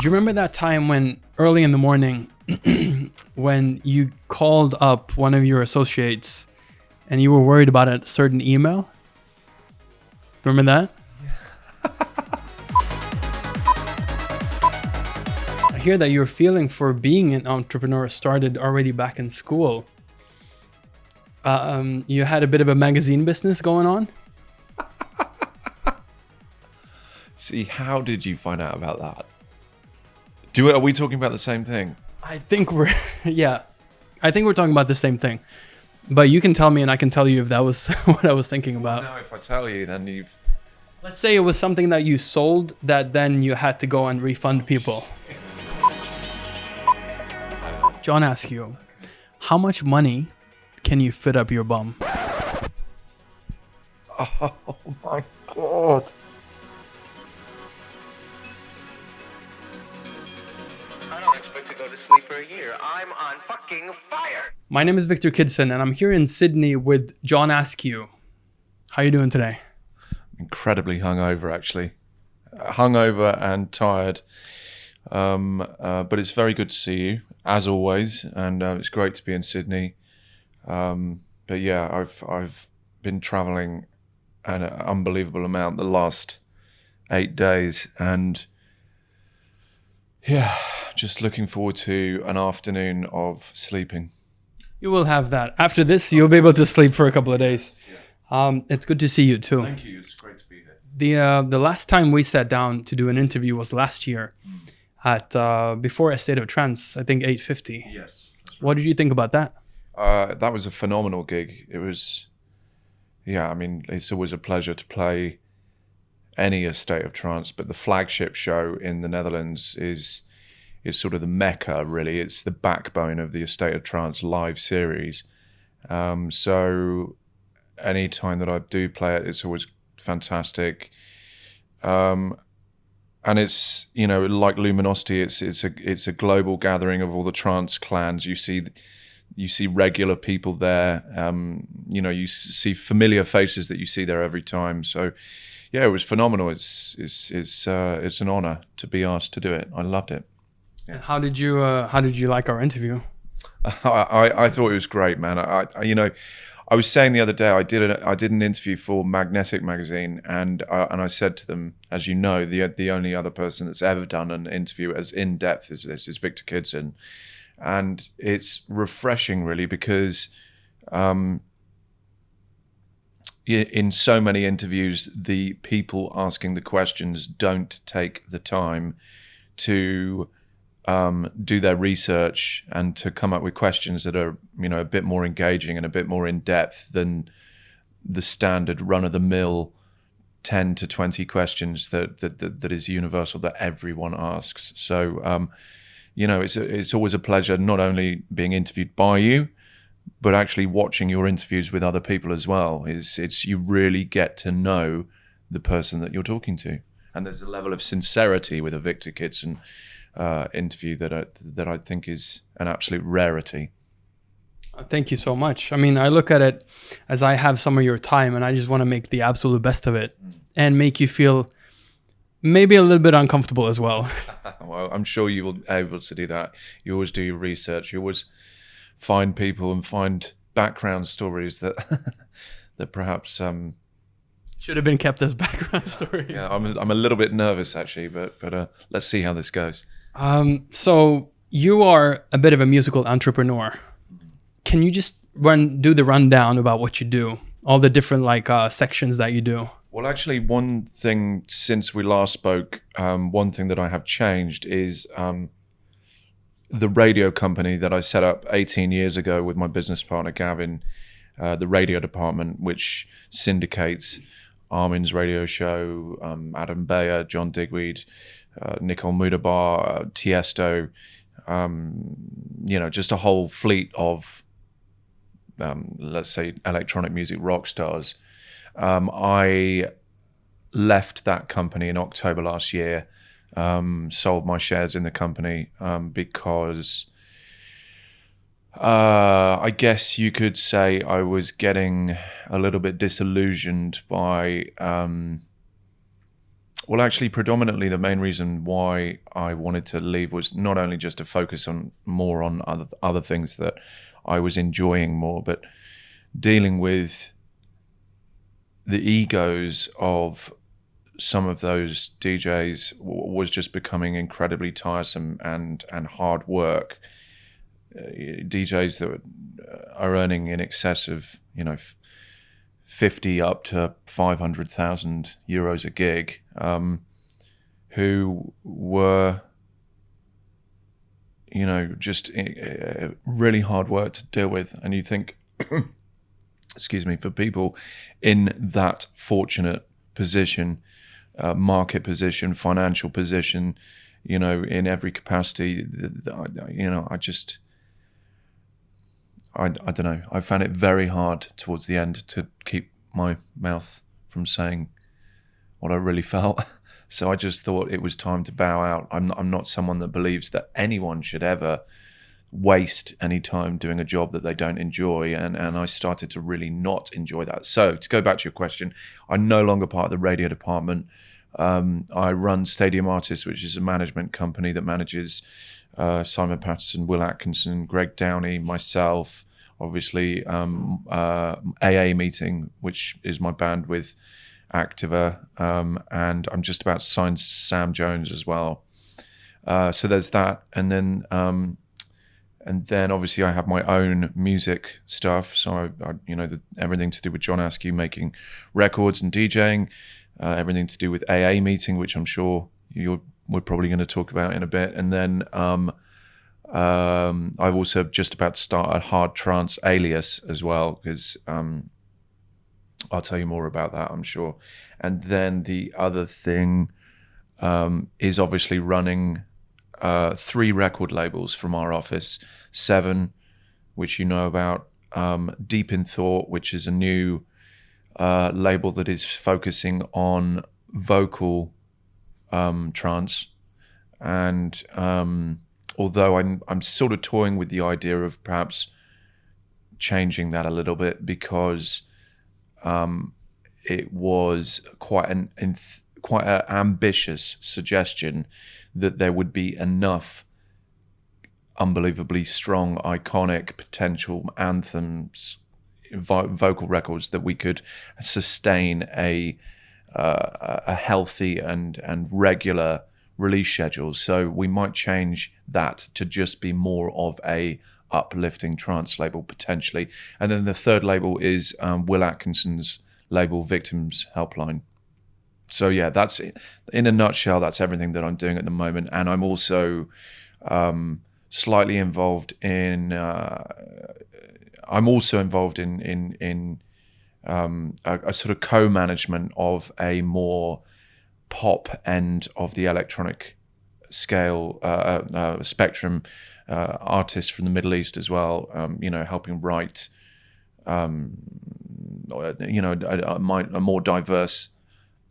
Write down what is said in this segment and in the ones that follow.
you remember that time when early in the morning when you called up one of your associates and you were worried about a certain email? Remember that? I hear that your feeling for being an entrepreneur started already back in school. You had a bit of a magazine business going on? See, how did you find out about that? Are we talking about the same thing? I think we're talking about the same thing. But you can tell me and I can tell you if that was what I was thinking about. No, if I tell you, then you've... Let's say it was something that you sold that then you had to go and refund people. John Askew, how much money can you fit up your bum? Oh my God. I don't expect to go to sleep for a year. I'm on fucking fire. My name is Viktor Kidson and I'm here in Sydney with John Askew. How are you doing today? Incredibly hungover, actually. Hungover and tired. But it's very good to see you, as always, and it's great to be in Sydney. But yeah, I've been traveling an unbelievable amount the last 8 days, and yeah, just looking forward to an afternoon of sleeping. You will have that. After this, you'll be able to sleep for a couple of days. It's good to see you too. Thank you. It's great to be here. The last time we sat down to do an interview was last year at before A State of Trance, I think 8:50. Yes. That's right. What did you think about that? That was a phenomenal gig. It was, yeah, I mean, it's always a pleasure to play any A State of Trance, but the flagship show in the Netherlands is sort of the mecca, really. It's the backbone of the A State of Trance live series. So any time that I do play it, it's always fantastic. And it's, you know, like Luminosity, it's a global gathering of all the trance clans. You see regular people there. You know, you see familiar faces that you see there every time. So yeah, it was phenomenal. It's an honor to be asked to do it. I loved it. And how did you like our interview? I thought it was great, man. I was saying the other day, I did an interview for Magnetic magazine, and I said to them, as you know, the only other person that's ever done an interview as in depth as this is Viktor Kidson, and it's refreshing, really, because in so many interviews, the people asking the questions don't take the time to do their research and to come up with questions that are, you know, a bit more engaging and a bit more in depth than the standard run-of-the-mill 10 to 20 questions that is universal that everyone asks. So, you know, it's always a pleasure not only being interviewed by you, but actually watching your interviews with other people as well. It's you really get to know the person that you're talking to, and there's a level of sincerity with a Viktor Kidson interview that I think is an absolute rarity. Thank you so much. I mean, I look at it as I have some of your time and I just want to make the absolute best of it and make you feel maybe a little bit uncomfortable as well. Well, I'm sure you will be able to do that. You always do your research. You always find people and find background stories that that perhaps should have been kept as background story. Yeah, I'm a little bit nervous actually, but let's see how this goes. So you are a bit of a musical entrepreneur. Can you just do the rundown about what you do? All the different sections that you do. Well, actually, one thing since we last spoke, one thing that I have changed is the radio company that I set up 18 years ago with my business partner Gavin, the radio department, which syndicates Armin's radio show, Adam Beyer, John Digweed, Nicole Mudabar, Tiesto, you know, just a whole fleet of, let's say, electronic music rock stars. I left that company in October last year, sold my shares in the company because I guess you could say I was getting a little bit disillusioned by Well, actually, predominantly the main reason why I wanted to leave was not only just to focus on more on other things that I was enjoying more, but dealing with the egos of some of those DJs was just becoming incredibly tiresome and hard work. DJs that are earning in excess of 50 up to 500,000 euros a gig, who were just really hard work to deal with. And you think excuse me, for people in that fortunate position, market position, financial position, in every capacity, I don't know. I found it very hard towards the end to keep my mouth from saying what I really felt. So I just thought it was time to bow out. I'm not someone that believes that anyone should ever waste any time doing a job that they don't enjoy, and I started to really not enjoy that. So to go back to your question, I'm no longer part of the radio department. I run Stadium Artists, which is a management company that manages Simon Patterson, Will Atkinson, Greg Downey, myself, obviously AA Meeting, which is my band with Activa, and I'm just about to sign Sam Jones as well. So there's that, and then obviously I have my own music stuff. So everything to do with John Askew making records and DJing, everything to do with AA Meeting, which I'm sure we're probably going to talk about in a bit, and then I've also just about to start a hard trance alias as well, because I'll tell you more about that, I'm sure. And then the other thing is obviously running 3 record labels from our office: Seven, which you know about, Deep in Thought, which is a new label that is focusing on vocal trance, and although I'm sort of toying with the idea of perhaps changing that a little bit, because it was quite an ambitious suggestion that there would be enough unbelievably strong, iconic, potential anthems, vocal records, that we could sustain a healthy and regular release schedule. So we might change that to just be more of a uplifting trance label potentially. And then the third label is Will Atkinson's label, Victims Helpline. So yeah, that's it. In a nutshell, that's everything that I'm doing at the moment. And I'm also slightly involved in a sort of co-management of a more pop end of the electronic scale spectrum, artists from the Middle East as well, helping write a more diverse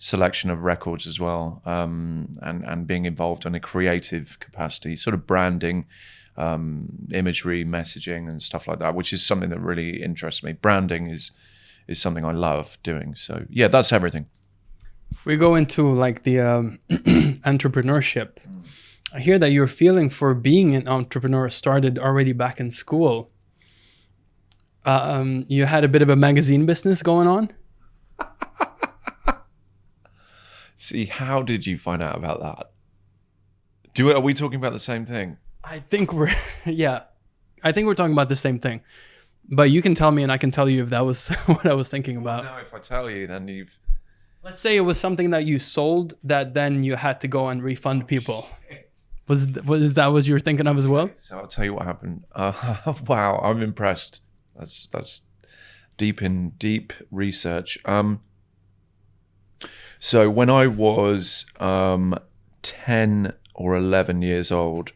selection of records as well, and being involved in a creative capacity, sort of branding, imagery, messaging and stuff like that, which is something that really interests me. Branding is something I love doing. So yeah, that's everything. If we go into like the entrepreneurship, I hear that your feeling for being an entrepreneur started already back in school. You had a bit of a magazine business going on. See, how did you find out about that? Are we talking about the same thing? I think we're talking about the same thing. But you can tell me and I can tell you if that was what I was thinking about. No, if I tell you, then you've... Let's say it was something that you sold that then you had to go and refund people. Was that what you were thinking of as well? So I'll tell you what happened. Wow, I'm impressed. That's deep research. So when I was 10 or 11 years old,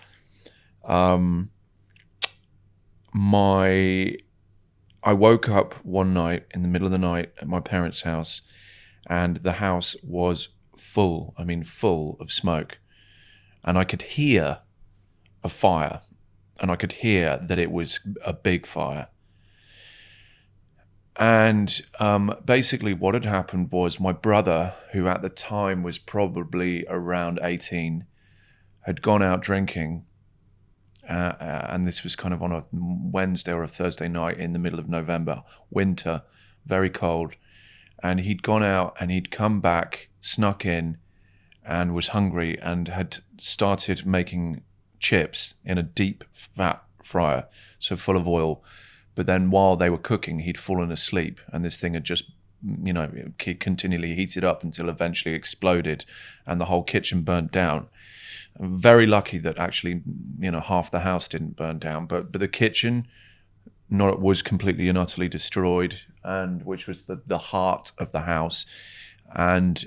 I woke up one night in the middle of the night at my parents' house, and the house was full of smoke. And I could hear a fire, and I could hear that it was a big fire. And basically what had happened was my brother, who at the time was probably around 18, had gone out drinking. And this was kind of on a Wednesday or a Thursday night in the middle of November, winter, very cold. And he'd gone out and he'd come back, snuck in, and was hungry and had started making chips in a deep fat fryer, so full of oil. But then while they were cooking, he'd fallen asleep, and this thing had just, continually heated up until eventually exploded, and the whole kitchen burnt down. I'm very lucky that actually, half the house didn't burn down, but the kitchen was completely and utterly destroyed, and which was the heart of the house. And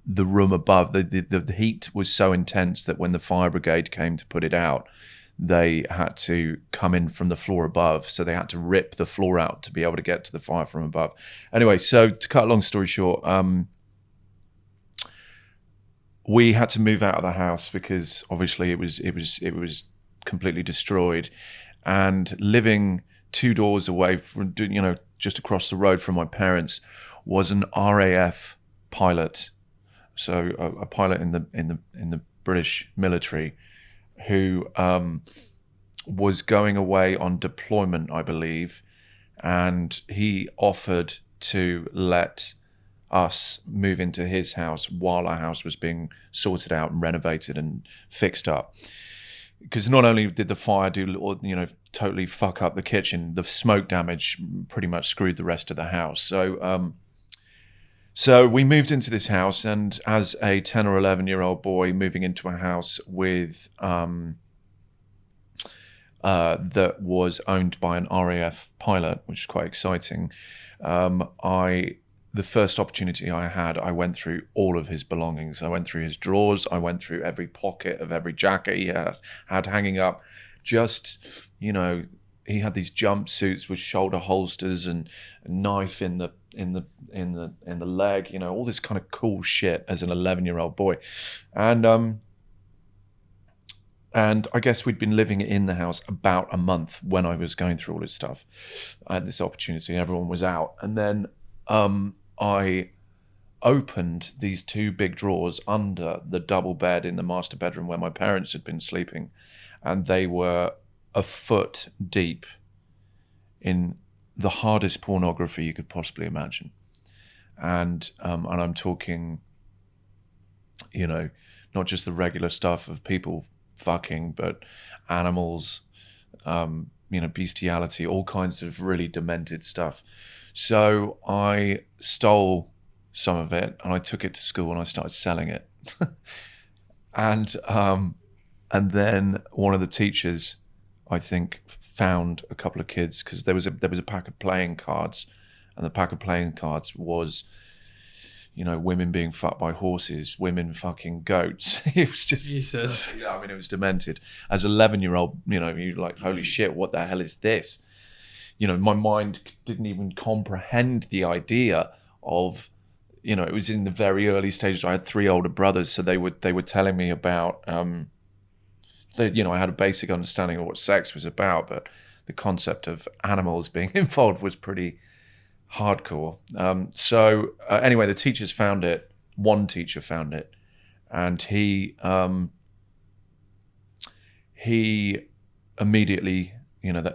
the room above, the heat was so intense that when the fire brigade came to put it out, they had to come in from the floor above. So they had to rip the floor out to be able to get to the fire from above. Anyway, so to cut a long story short, we had to move out of the house because obviously it was completely destroyed. And living 2 doors away from, just across the road from my parents was an RAF pilot, so a pilot in the British military, who was going away on deployment, I believe, and he offered to let us move into his house while our house was being sorted out and renovated and fixed up. Because not only did the fire totally fuck up the kitchen, the smoke damage pretty much screwed the rest of the house. So we moved into this house, and as a 10 or 11-year-old boy moving into a house with that was owned by an RAF pilot, which is quite exciting, the first opportunity I had, I went through all of his belongings. I went through his drawers. I went through every pocket of every jacket he had hanging up. Just, he had these jumpsuits with shoulder holsters and a knife in the leg, all this kind of cool shit as an 11-year-old boy. And I guess we'd been living in the house about a month when I was going through all this stuff. I had this opportunity. Everyone was out. And then I opened these 2 big drawers under the double bed in the master bedroom where my parents had been sleeping. And they were a foot deep in the hardest pornography you could possibly imagine. And I'm talking, not just the regular stuff of people fucking, but animals, bestiality, all kinds of really demented stuff. So I stole some of it and I took it to school and I started selling it. And then one of the teachers, I think, found a couple of kids, because there was a pack of playing cards, and the pack of playing cards was, women being fucked by horses, women fucking goats. It was just, Jesus. It was demented. As an 11-year-old, you're like, holy shit, what the hell is this? My mind didn't even comprehend the idea of, it was in the very early stages. I had 3 older brothers, so they were telling me about, I had a basic understanding of what sex was about, but the concept of animals being involved was pretty hardcore. Anyway, the teachers found it. One teacher found it, and he immediately,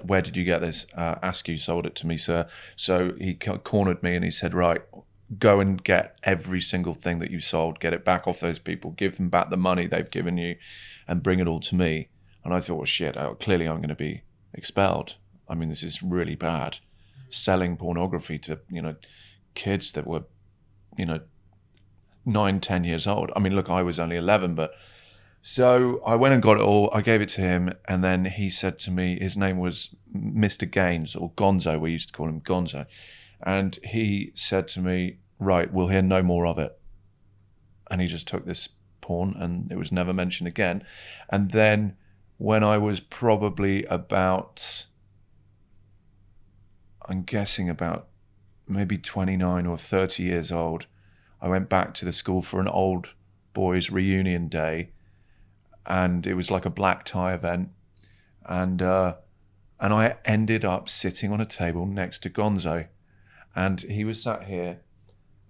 where did you get this? Askew sold it to me, sir. So he cornered me and he said, right, go and get every single thing that you sold, get it back off those people, give them back the money they've given you, and bring it all to me. And I thought, well, shit, clearly I'm going to be expelled. This is really bad. Selling pornography to, kids that were, 9, 10 years old. Look, I was only 11, but so I went and got it all. I gave it to him, and then he said to me, his name was Mr. Gaines, or Gonzo. We used to call him Gonzo. And he said to me, right, we'll hear no more of it. And he just took this porn, and it was never mentioned again. And then when I was probably about, I'm guessing about maybe 29 or 30 years old, I went back to the school for an old boys reunion day, and it was like a black tie event, and I ended up sitting on a table next to Gonzo, And he was sat here,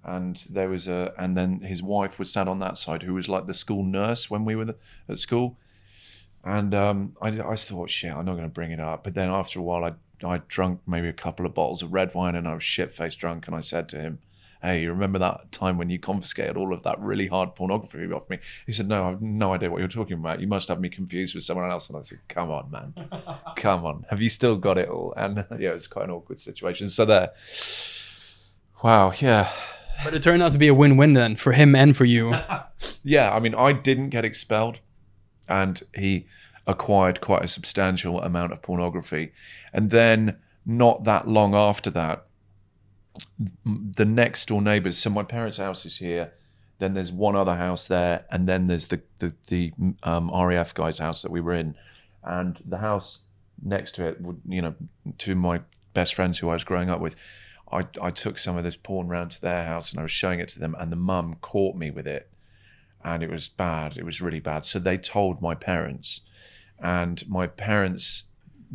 and and then his wife was sat on that side, who was like the school nurse when we were at school. And I thought, shit, I'm not going to bring it up. But then after a while, I drunk maybe a couple of bottles of red wine, and I was shit-faced drunk. And I said to him, hey, you remember that time when you confiscated all of that really hard pornography off me? He said, no, I have no idea what you're talking about. You must have me confused with someone else. And I said, come on, man. Come on. Have you still got it all? And yeah, it was quite an awkward situation. So there. Wow, yeah. But it turned out to be a win-win then for him and for you. Yeah, I mean, I didn't get expelled, and he acquired quite a substantial amount of pornography. And then not that long after that, the next door neighbors, so my parents' house is here, then there's one other house there, and then there's the RAF guy's house that we were in. And the house next to it, would, you know, to my best friends who I was growing up with, I took some of this porn round to their house and I was showing it to them, and the mum caught me with it. And it was bad. It was really bad. So they told my parents, and my parents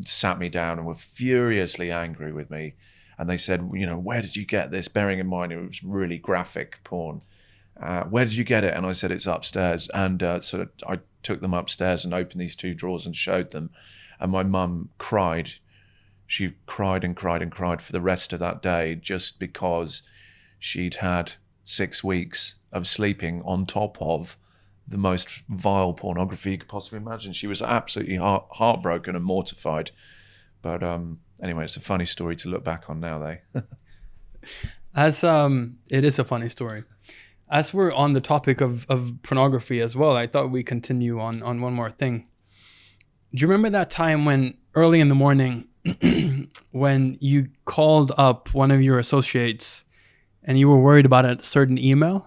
sat me down and were furiously angry with me. And they said, you know, where did you get this? Bearing in mind, it was really graphic porn. Where did you get it? And I said, it's upstairs. And so I took them upstairs and opened these two drawers and showed them. And my mum cried. She cried and cried and cried for the rest of that day, just because she'd had 6 weeks of sleeping on top of the most vile pornography you could possibly imagine. She was absolutely heartbroken and mortified. But anyway, it's a funny story to look back on now, though. It is a funny story. As we're on the topic of pornography as well, I thought we'd continue on one more thing. Do you remember that time when early in the morning when you called up one of your associates and you were worried about a certain email?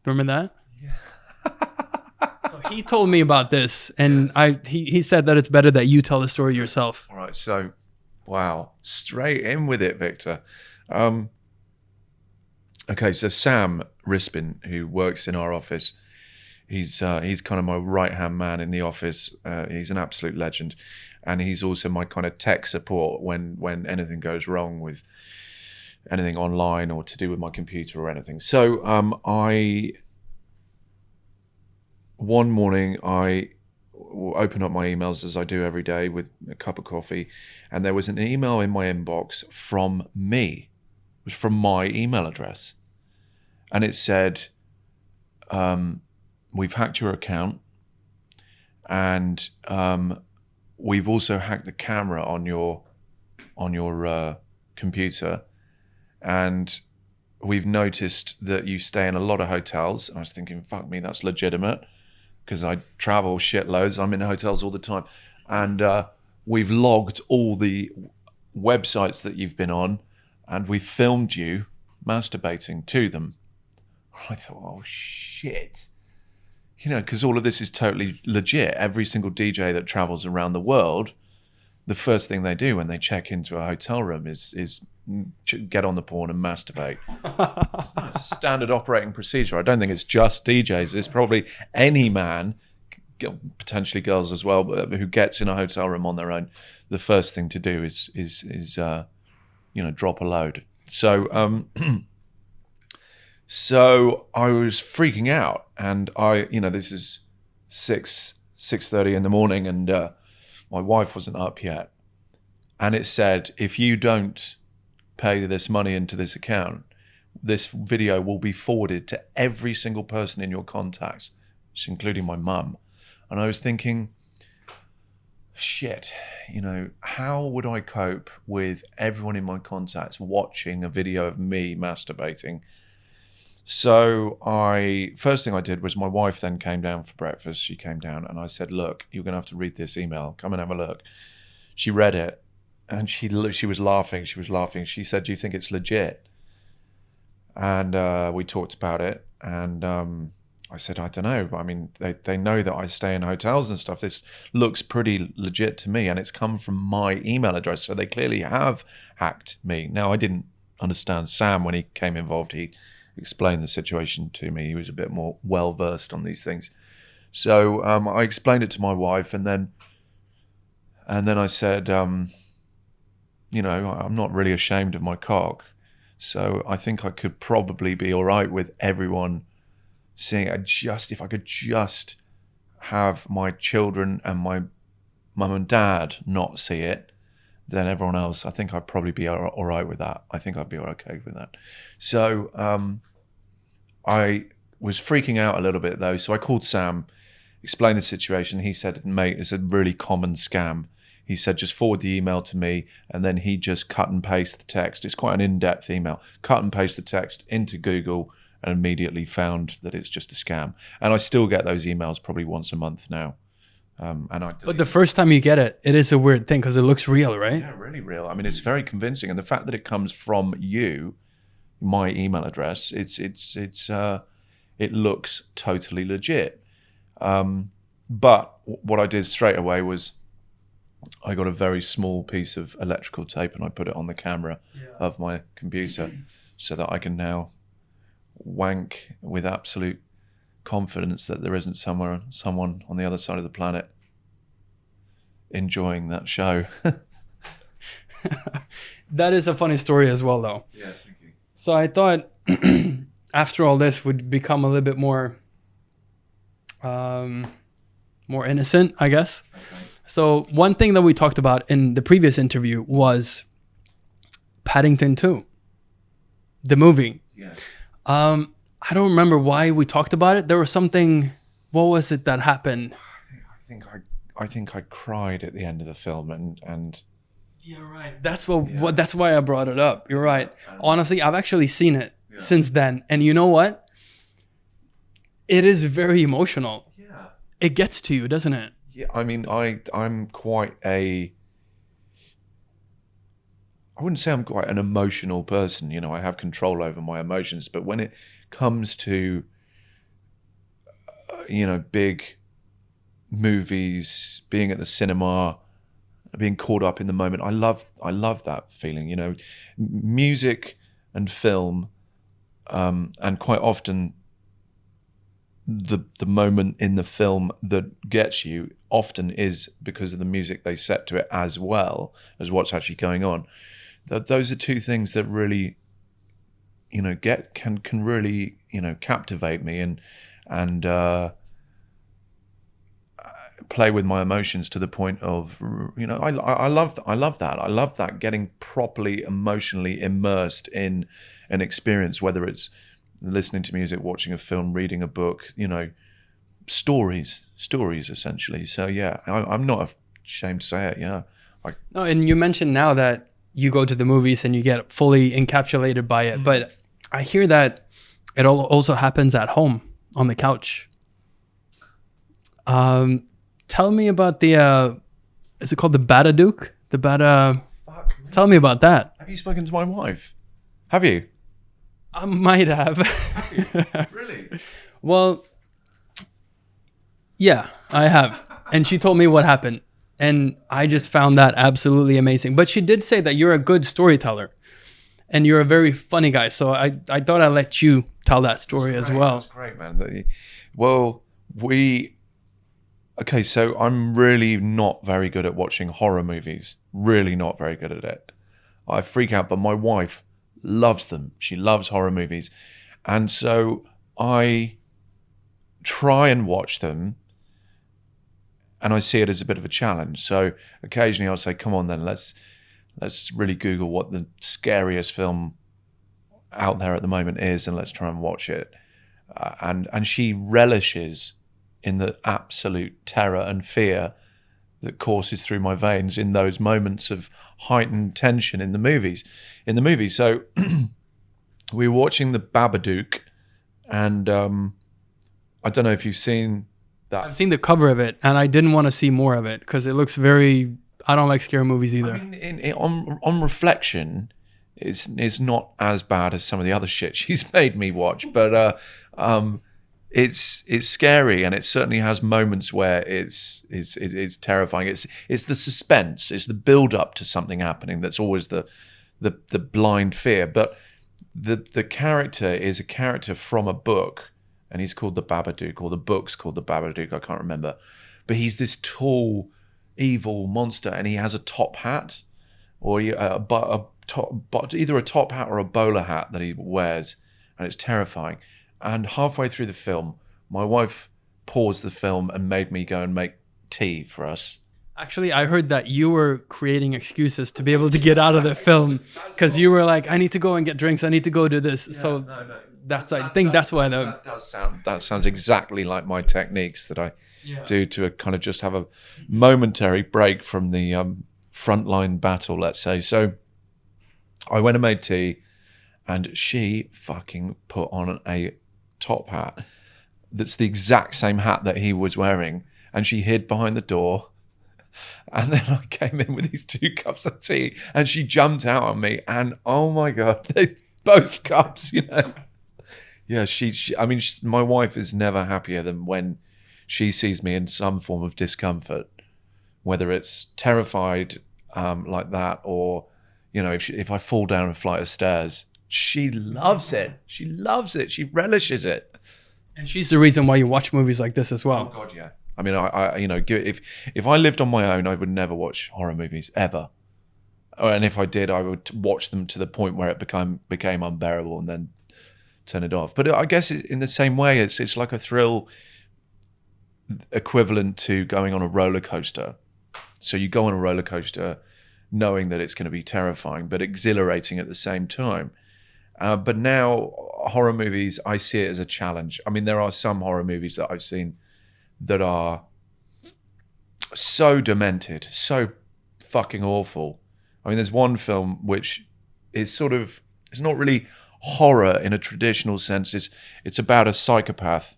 Remember that? Yeah. So he told me about this, and yes. He said that it's better that you tell the story yourself. All right, so, wow, straight in with it, Victor. Okay, so Sam Rispin, who works in our office, he's kind of my right-hand man in the office. He's an absolute legend. And he's also my kind of tech support when anything goes wrong with anything online or to do with my computer or anything. So one morning I opened up my emails, as I do every day, with a cup of coffee, and there was an email in my inbox from me. It was from my email address. And it said, we've hacked your account, and we've also hacked the camera on your computer, and we've noticed that you stay in a lot of hotels. I was thinking, fuck me, that's legitimate, because I travel shitloads. I'm in hotels all the time. And we've logged all the websites that you've been on, and we filmed you masturbating to them. I thought, oh, shit. You know, because all of this is totally legit. Every single DJ that travels around the world, the first thing they do when they check into a hotel room is get on the porn and masturbate. It's a standard operating procedure. I don't think it's just DJs. It's probably any man, potentially girls as well, who gets in a hotel room on their own. The first thing to do is drop a load. So so I was freaking out, and this is 6:30 in the morning, and my wife wasn't up yet. And it said, if you don't pay this money into this account, this video will be forwarded to every single person in your contacts, including my mum. And I was thinking, shit, how would I cope with everyone in my contacts watching a video of me masturbating? So first thing I did was, my wife then came down for breakfast. She came down and I said, look, you're going to have to read this email. Come and have a look. She read it and she was laughing. She said, do you think it's legit? And we talked about it. And I said, I don't know. But I mean, they know that I stay in hotels and stuff. This looks pretty legit to me. And it's come from my email address. So they clearly have hacked me. Now, I didn't understand Sam when he came involved. He explained the situation to me. He was a bit more well-versed on these things. So I explained it to my wife, and then I said, I'm not really ashamed of my cock. So I think I could probably be all right with everyone seeing it. If I could just have my children and my mum and dad not see it, then everyone else, I think I'd probably be all right with that. I think I'd be okay with that. So I was freaking out a little bit though. So I called Sam, explained the situation. He said, mate, it's a really common scam. He said, just forward the email to me, and then he just cut and paste the text. It's quite an in-depth email. Cut and paste the text into Google and immediately found that it's just a scam. And I still get those emails probably once a month now. But the first time you get it, it is a weird thing because it looks real, right? Yeah, really real. I mean, it's very convincing. And the fact that it comes from you, my email address, it looks totally legit. But what I did straight away was I got a very small piece of electrical tape and I put it on the camera of my computer so that I can now wank with absolute confidence that there isn't someone on the other side of the planet enjoying that show. That is a funny story as well, though. Yeah, thank you. So I thought after all this would become a little bit more innocent, I guess. Okay. So one thing that we talked about in the previous interview was Paddington 2, the movie. Yeah. I don't remember why we talked about it. There was something. What was it that happened? I think I cried at the end of the film, and you're right. That's what. That's why I brought it up. You're right. Honestly, I've actually seen it since then, and you know what? It is very emotional. Yeah. It gets to you, doesn't it? Yeah. I mean, I'm quite a. I wouldn't say I'm quite an emotional person. I have control over my emotions, but when it comes to big movies, being at the cinema, being caught up in the moment, I love that feeling. Music and film, and quite often the moment in the film that gets you often is because of the music they set to it, as well as what's actually going on. Those are two things that really can really captivate me and play with my emotions to the point of I love that. I love that, getting properly emotionally immersed in an experience, whether it's listening to music, watching a film, reading a book, stories essentially. So yeah, I'm not ashamed to say it. Yeah. No, and you mentioned now that you go to the movies and you get fully encapsulated by it, but I hear that it also happens at home on the couch. Tell me about the, is it called the Babadook? Tell me about that. Have you spoken to my wife? Have you? I might have. Have you? Really? Well, yeah, I have. And she told me what happened. And I just found that absolutely amazing. But she did say that you're a good storyteller and you're a very funny guy. So I thought I'd let you tell that story as well. That's great, man. Well, okay, so I'm really not very good at watching horror movies. Really not very good at it. I freak out, but my wife loves them. She loves horror movies. And so I try and watch them, and I see it as a bit of a challenge. So occasionally I'll say, come on then, let's really Google what the scariest film out there at the moment is, and let's try and watch it. And she relishes in the absolute terror and fear that courses through my veins in those moments of heightened tension in the movies. So we were watching the Babadook, and I don't know if you've seen that. I've seen the cover of it, and I didn't want to see more of it because it looks very. I don't like scary movies either. I mean, on reflection, it's not as bad as some of the other shit she's made me watch, but it's scary, and it certainly has moments where it's terrifying. It's the suspense, it's the build up to something happening that's always the blind fear. But the character is a character from a book, and he's called the Babadook, or the book's called the Babadook, I can't remember. But he's this tall, evil monster, and he has a top hat, or either a top hat or a bowler hat that he wears, and it's terrifying. And halfway through the film, my wife paused the film and made me go and make tea for us. Actually, I heard that you were creating excuses to be able to get out of the film because you were like, I need to go and get drinks. I need to go do this. So I think that's why that sounds exactly like my techniques that I do to kind of just have a momentary break from the frontline battle, let's say. So I went and made tea, and she fucking put on a top hat that's the exact same hat that he was wearing, and she hid behind the door. And then I came in with these 2 cups of tea, and she jumped out on me, and oh my God, both cups, you know. Yeah, my wife is never happier than when she sees me in some form of discomfort, whether it's terrified like that, or, you know, if I fall down a flight of stairs. She loves it. She loves it. She relishes it. And she's the reason why you watch movies like this as well. Oh God, yeah. I mean, I you know, if I lived on my own, I would never watch horror movies ever. And if I did, I would watch them to the point where it became unbearable and then turn it off. But I guess in the same way, it's like a thrill equivalent to going on a roller coaster. So you go on a roller coaster knowing that it's going to be terrifying, but exhilarating at the same time. But now horror movies, I see it as a challenge. I mean, there are some horror movies that I've seen that are so demented, so fucking awful. I mean, there's one film which is it's not really horror in a traditional sense. It's about a psychopath.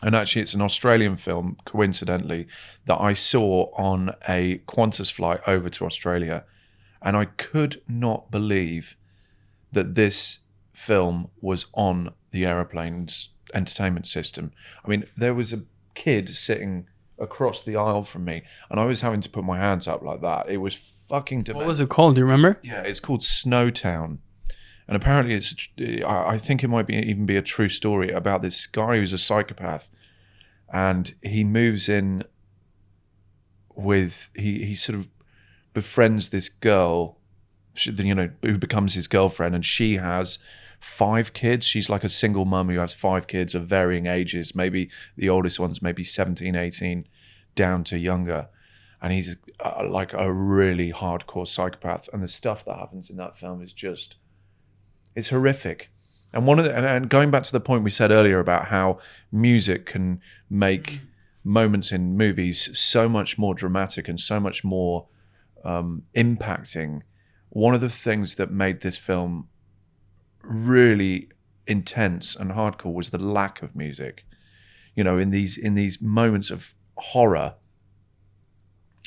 And actually, it's an Australian film, coincidentally, that I saw on a Qantas flight over to Australia. And I could not believe that this film was on the aeroplane's entertainment system. I mean, there was a kid sitting across the aisle from me, and I was having to put my hands up like that. It was fucking demented. What was it called? Do you remember? Yeah, it's called Snowtown. And apparently I think it might even be a true story about this guy who's a psychopath, and he moves in with, he sort of befriends this girl, you know, who becomes his girlfriend, and she has 5 kids. She's like a single mum who has 5 kids of varying ages. Maybe the oldest one's maybe 17, 18, down to younger. And he's like a really hardcore psychopath. And the stuff that happens in that film is just, it's horrific. And and going back to the point we said earlier about how music can make moments in movies so much more dramatic and so much more impacting. One of the things that made this film really intense and hardcore was the lack of music. You know, in these moments of horror.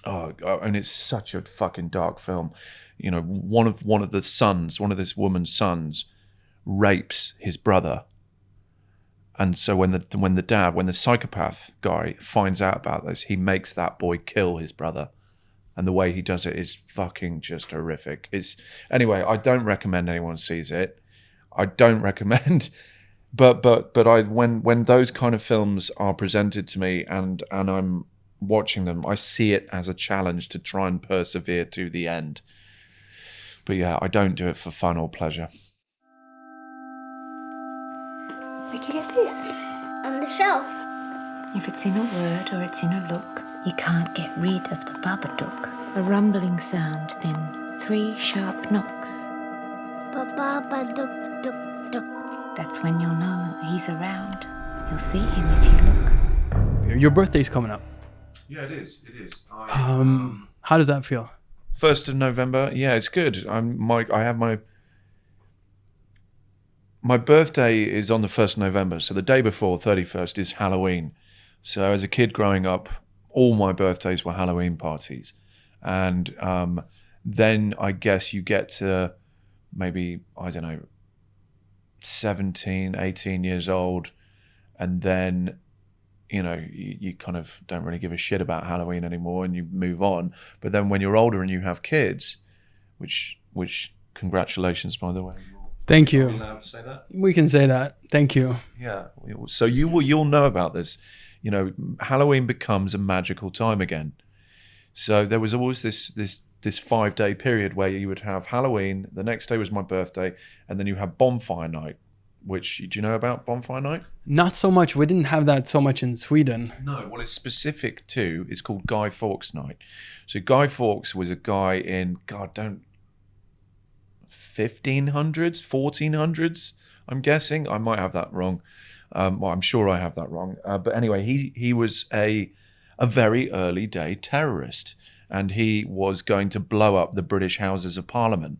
Oh, and it's such a fucking dark film. You know, one of this woman's sons rapes his brother. And so when the psychopath guy finds out about this, he makes that boy kill his brother. And the way he does it is fucking just horrific. Anyway, I don't recommend anyone sees it. I don't recommend, but when those kind of films are presented to me and I'm watching them, I see it as a challenge to try and persevere to the end. But yeah, I don't do it for fun or pleasure. Where'd you get this? On the shelf. If it's in a word or it's in a look, you can't get rid of the Babadook. A rumbling sound, then 3 sharp knocks. Babadook, duk, duk. That's when you'll know he's around. You'll see him if you look. Your birthday's coming up. Yeah, it is. How does that feel? 1st of November. Yeah, it's good. I have my birthday is on the 1st of November, so the day before, 31st, is Halloween. So as a kid growing up, all my birthdays were Halloween parties. And then I guess you get to maybe, I don't know, 17, 18 years old, and then, you know, you kind of don't really give a shit about Halloween anymore and you move on. But then when you're older and you have kids, which congratulations, by the way. Thank you. Are we allowed to say that? We can say that. Thank you. Yeah. So you'll know about this. You know, Halloween becomes a magical time again. So there was always this this 5-day period where you would have Halloween, the next day was my birthday, and then you have Bonfire Night, which, do you know about Bonfire Night? Not so much. We didn't have that so much in Sweden. No, well, it's specific to, it's called Guy Fawkes Night. So Guy Fawkes was a guy in, 1500s, 1400s, I'm guessing. I might have that wrong. Well, I'm sure I have that wrong. But anyway, he was a very early day terrorist, and he was going to blow up the British Houses of Parliament.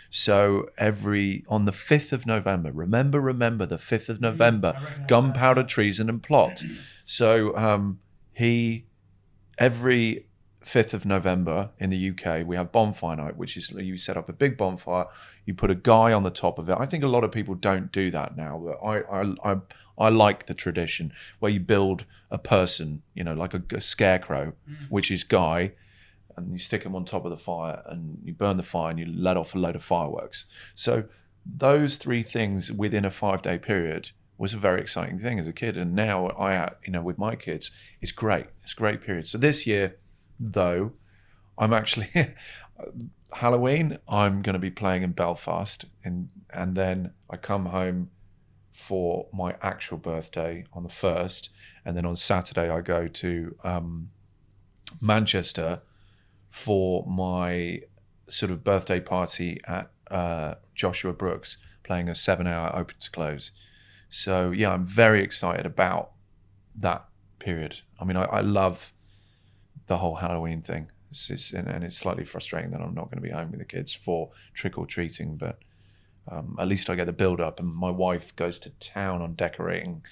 So on the 5th of November, remember the 5th of November, gunpowder, treason and plot. So every 5th of November in the UK, we have Bonfire Night, which is you set up a big bonfire, you put a guy on the top of it. I think a lot of people don't do that now, but I like the tradition where you build a person, like a scarecrow, which is Guy, and you stick him on top of the fire and you burn the fire and you let off a load of fireworks. So those 3 things within a 5-day period was a very exciting thing as a kid. And now with my kids, it's great. It's a great period. So this year, though, I'm actually Halloween, I'm going to be playing in Belfast, and then I come home for my actual birthday on the 1st, and then on Saturday I go to Manchester for my sort of birthday party at Joshua Brooks, playing a 7-hour open to close. So yeah, I'm very excited about that period. I mean, I love the whole Halloween thing. And it's slightly frustrating that I'm not going to be home with the kids for trick-or-treating, but at least I get the build-up, and my wife goes to town on decorating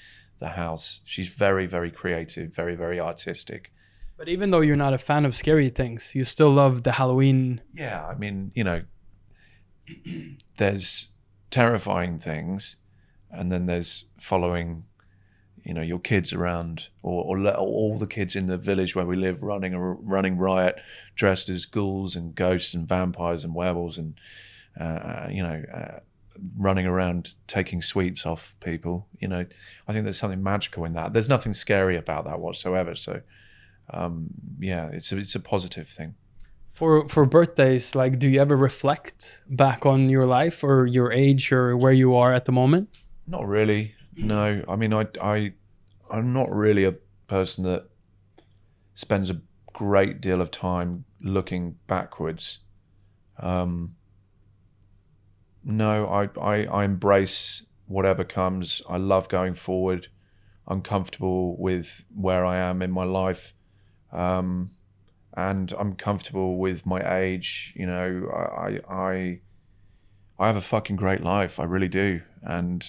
the house. She's very, very creative, very, very artistic. But even though you're not a fan of scary things, you still love the Halloween. Yeah, I mean, there's terrifying things, and then there's following, your kids around, or all the kids in the village where we live running riot, dressed as ghouls and ghosts and vampires and werewolves, and running around taking sweets off people. I think there's something magical in that. There's nothing scary about that whatsoever. So. It's a positive thing. For birthdays, do you ever reflect back on your life or your age or where you are at the moment? Not really. No. I mean, I'm not really a person that spends a great deal of time looking backwards. No, I embrace whatever comes. I love going forward. I'm comfortable with where I am in my life. And I'm comfortable with my age. I have a fucking great life. I really do. And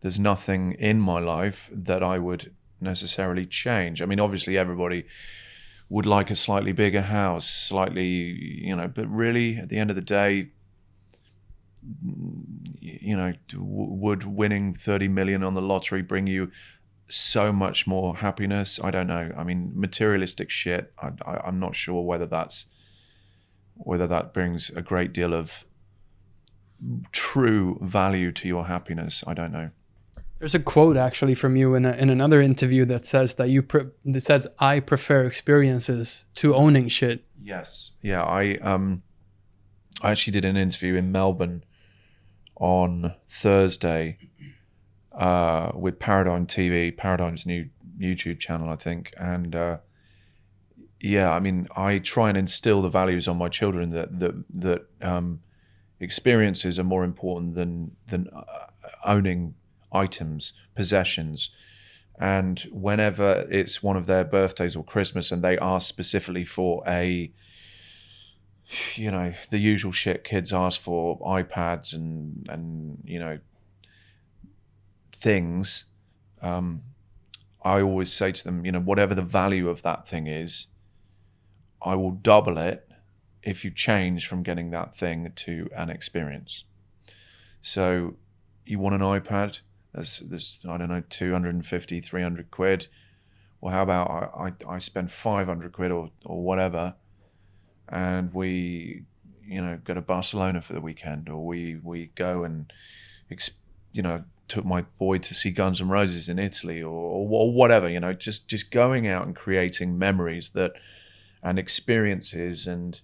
there's nothing in my life that I would necessarily change. I mean, obviously everybody would like a slightly bigger house, but really at the end of the day, would winning 30 million on the lottery bring you so much more happiness? I don't know. I mean, materialistic shit, I'm not sure whether that brings a great deal of true value to your happiness. I don't know. There's a quote actually from you in another interview that says that I prefer experiences to owning shit. Yes. Yeah, I actually did an interview in Melbourne on Thursday with Paradigm TV, Paradigm's new YouTube channel, I think. And I mean, I try and instill the values on my children that experiences are more important than owning items, possessions. And whenever it's one of their birthdays or Christmas and they ask specifically for the usual shit kids ask for, iPads and things, I always say to them, whatever the value of that thing is, I will double it if you change from getting that thing to an experience. So you want an iPad? There's I don't know, 250, 300 quid. Well, how about I spend 500 quid or whatever, and we go to Barcelona for the weekend, or we go and took my boy to see Guns N' Roses in Italy, or whatever, just going out and creating memories that and experiences and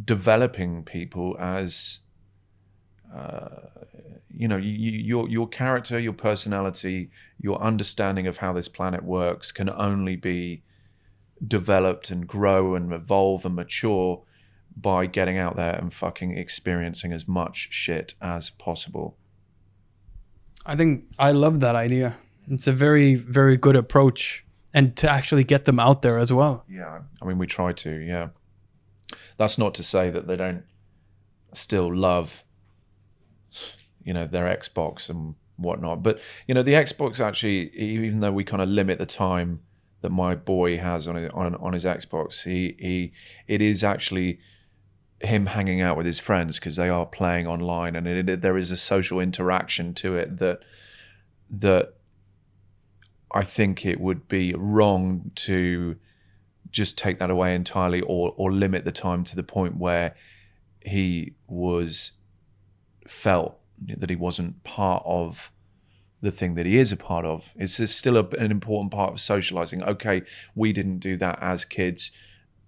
developing people as your character, your personality, your understanding of how this planet works can only be developed and grow and evolve and mature by getting out there and fucking experiencing as much shit as possible. I think I love that idea. It's a very, very good approach, and to actually get them out there as well. Yeah, I mean, we try to, yeah. That's not to say that they don't still love, their Xbox and whatnot. But, the Xbox actually, even though we kind of limit the time that my boy has on his Xbox, it is actually him hanging out with his friends because they are playing online, and there is a social interaction to it that I think it would be wrong to just take that away entirely or limit the time to the point where he felt that he wasn't part of the thing that he is a part of. It's still an important part of socializing. Okay, we didn't do that as kids.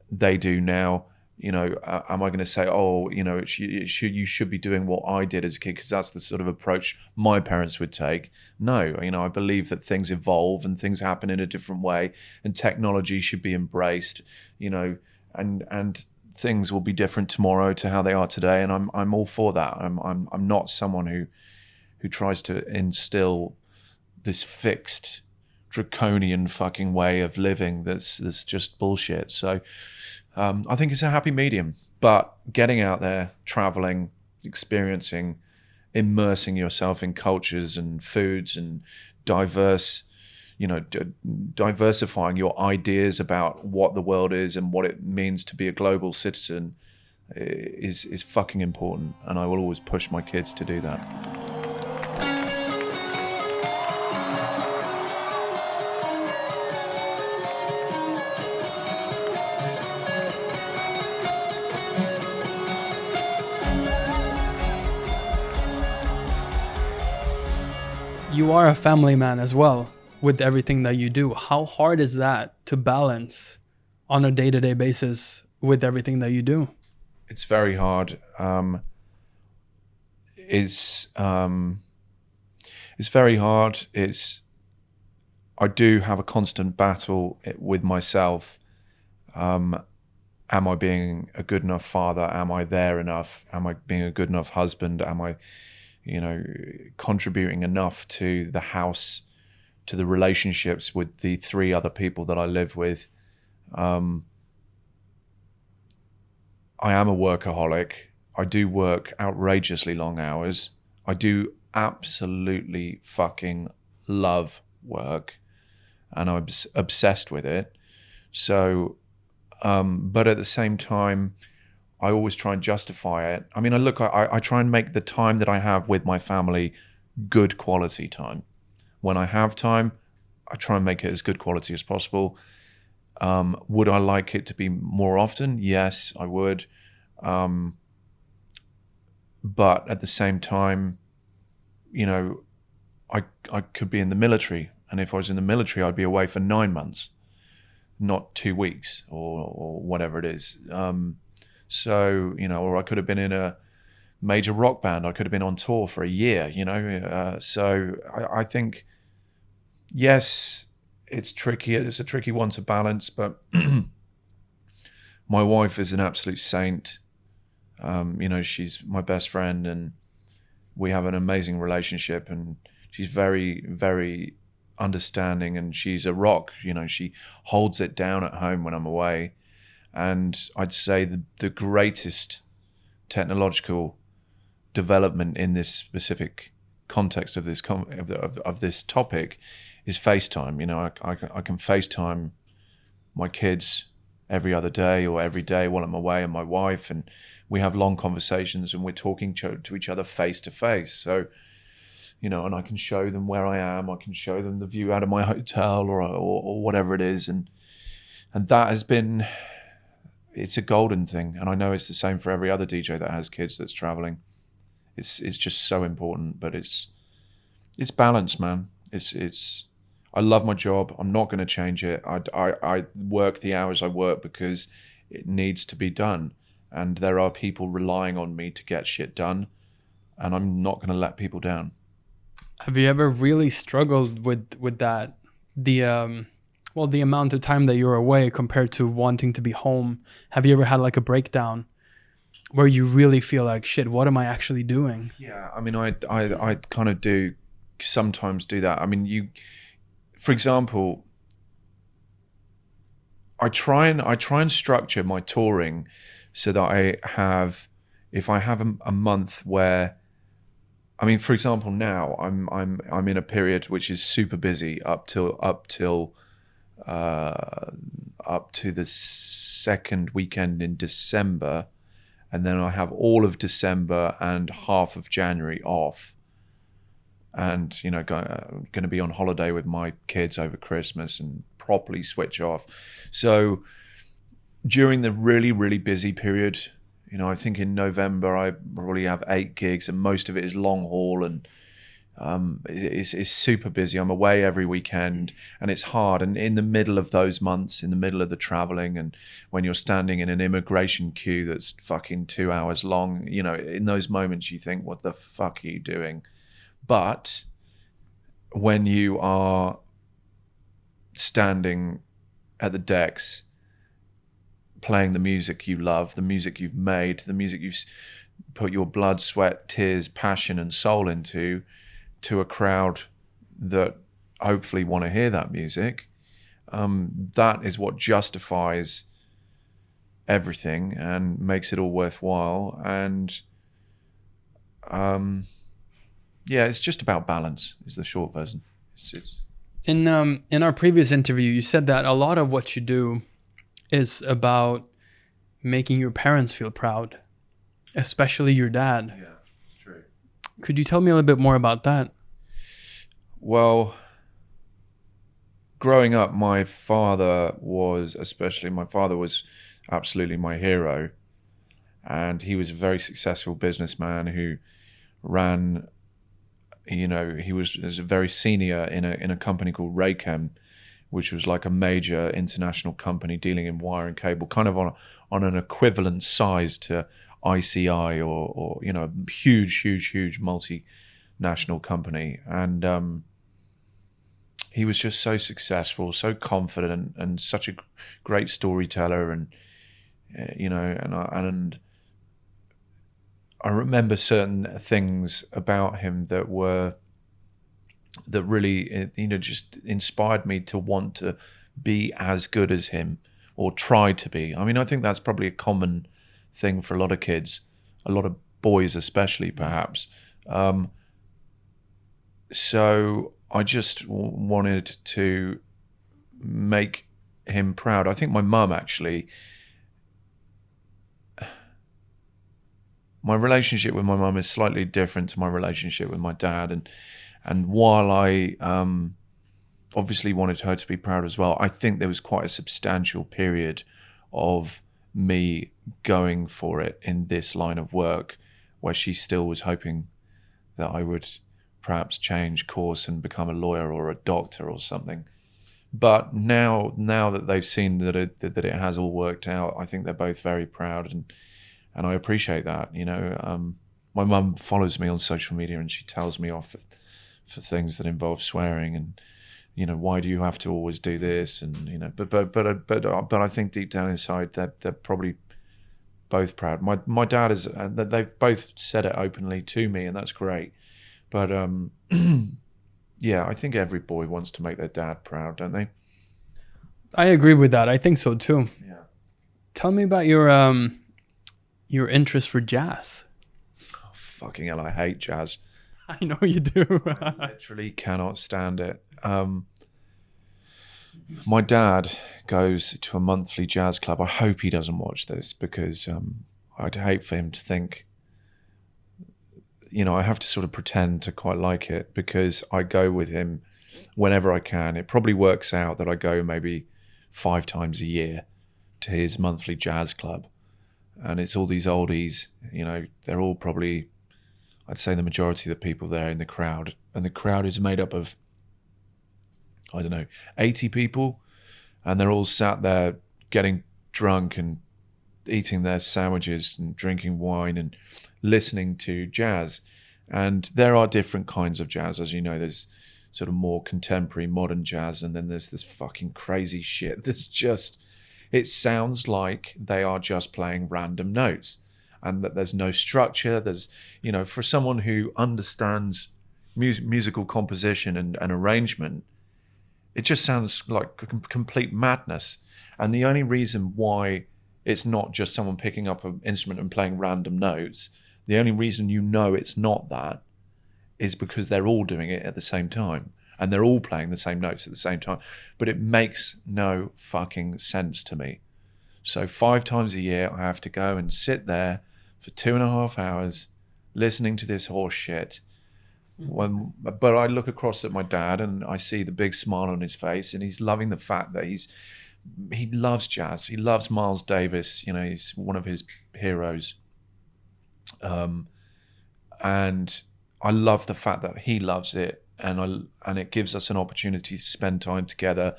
They do now. Am I going to say, you should be doing what I did as a kid because that's the sort of approach my parents would take? No, I believe that things evolve and things happen in a different way, and technology should be embraced, and things will be different tomorrow to how they are today, and I'm all for that. I'm not someone who tries to instill this fixed, draconian fucking way of living that's just bullshit. So I think it's a happy medium, but getting out there, traveling, experiencing, immersing yourself in cultures and foods and diversifying your ideas about what the world is and what it means to be a global citizen is fucking important. And I will always push my kids to do that. You are a family man as well with everything that you do. How hard is that to balance on a day-to-day basis with everything that you do? It's very hard. It's very hard. I do have a constant battle with myself. Am I being a good enough father? Am I there enough? Am I being a good enough husband? Am I contributing enough to the house, to the relationships with the 3 other people that I live with? I am a workaholic. I do work outrageously long hours. I do absolutely fucking love work, and I'm obsessed with it. So, but at the same time, I always try and justify it. I mean, I try and make the time that I have with my family good quality time. When I have time, I try and make it as good quality as possible. Would I like it to be more often? Yes, I would. But at the same time, I could be in the military. And if I was in the military, I'd be away for 9 months, not 2 weeks or whatever it is. So, or I could have been in a major rock band. I could have been on tour for a year, So I think, yes, it's tricky. It's a tricky one to balance, but my wife is an absolute saint. She's my best friend, and we have an amazing relationship, and she's very, very understanding, and she's a rock. She holds it down at home when I'm away. And I'd say the greatest technological development in this specific context of this of this topic is FaceTime. I can FaceTime my kids every other day or every day while I'm away, and my wife, and we have long conversations, and we're talking to each other face to face. So, and I can show them where I am. I can show them the view out of my hotel or whatever it is, and that has been. It's a golden thing, and I know it's the same for every other DJ that has kids that's traveling. It's just so important, but it's balance, man. I love my job. I'm not going to change it. I work the hours I work because it needs to be done. And there are people relying on me to get shit done. And I'm not going to let people down. Have you ever really struggled with that? The the amount of time that you're away compared to wanting to be home. Have you ever had like a breakdown where you really feel like, shit, what am I actually doing? Yeah, I mean, I kind of do sometimes do that. I mean, for example, I try and structure my touring so that if I have a month where, I mean, for example, now I'm in a period which is super busy up to the second weekend in December, and then I have all of December and half of January off, and going to be on holiday with my kids over Christmas and properly switch off. So during the really, really busy period, I think in November I probably have 8 gigs, and most of it is long haul, and it's super busy. I'm away every weekend, and it's hard. And in the middle of those months, in the middle of the traveling, and when you're standing in an immigration queue that's fucking 2 hours long, in those moments you think, what the fuck are you doing? But when you are standing at the decks, playing the music you love, the music you've made, the music you've put your blood, sweat, tears, passion and soul into, to a crowd that hopefully want to hear that music, that is what justifies everything and makes it all worthwhile. And it's just about balance is the short version. It's In our previous interview, you said that a lot of what you do is about making your parents feel proud, especially your dad. Yeah, it's true. Could you tell me a little bit more about that? Well, growing up, my father was absolutely my hero. And he was a very successful businessman who ran, he was a very senior in a company called Raychem, which was like a major international company dealing in wire and cable, kind of on an equivalent size to ICI or huge multinational company. And he was just so successful, so confident, and such a great storyteller. And and I remember certain things about him that really, just inspired me to want to be as good as him, or try to be. I mean, I think that's probably a common thing for a lot of kids, a lot of boys especially, perhaps. So I just wanted to make him proud. I think my mum actually, my relationship with my mum is slightly different to my relationship with my dad. And while I obviously wanted her to be proud as well, I think there was quite a substantial period of me going for it in this line of work where she still was hoping that I would perhaps change course and become a lawyer or a doctor or something. But now that they've seen that it has all worked out, I think they're both very proud, and I appreciate that. My mum follows me on social media, and she tells me off for things that involve swearing, and why do you have to always do this? And but I think deep down inside they're probably both proud. My dad is. They've both said it openly to me, and that's great. But I think every boy wants to make their dad proud, don't they? I agree with that. I think so too. Yeah. Tell me about your interest for jazz. Oh, fucking hell, I hate jazz. I know you do. I literally cannot stand it. My dad goes to a monthly jazz club. I hope he doesn't watch this, because I'd hate for him to think, I have to sort of pretend to quite like it, because I go with him whenever I can. It probably works out that I go maybe 5 times a year to his monthly jazz club. And it's all these oldies, they're all probably, I'd say the majority of the people there in the crowd. And the crowd is made up of I don't know, 80 people, and they're all sat there getting drunk and eating their sandwiches and drinking wine and listening to jazz. And there are different kinds of jazz, as you know. There's sort of more contemporary modern jazz, and then there's this fucking crazy shit that's just, it sounds like they are just playing random notes and that there's no structure. There's, you know, for someone who understands musical composition and arrangement, it just sounds like complete madness. And the only reason why it's not just someone picking up an instrument and playing random notes, the only reason you know it's not that is because they're all doing it at the same time and they're all playing the same notes at the same time. But it makes no fucking sense to me. So 5 times a year I have to go and sit there for 2.5 hours listening to this horse shit. But I look across at my dad and I see the big smile on his face, and he's loving the fact that he loves jazz. He loves Miles Davis. You know, he's one of his heroes. And I love the fact that he loves it, and it gives us an opportunity to spend time together.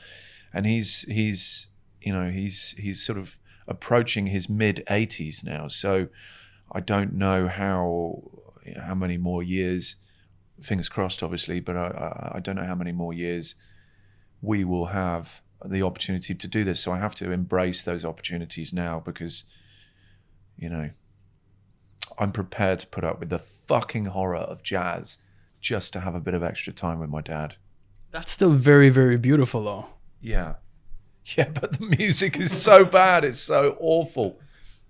And he's sort of approaching his mid-80s now, so I don't know how many more years. Fingers crossed, obviously, but I don't know how many more years we will have the opportunity to do this. So I have to embrace those opportunities now, because, you know, I'm prepared to put up with the fucking horror of jazz just to have a bit of extra time with my dad. That's still very, very beautiful, though. Yeah. Yeah, but the music is so bad. It's so awful.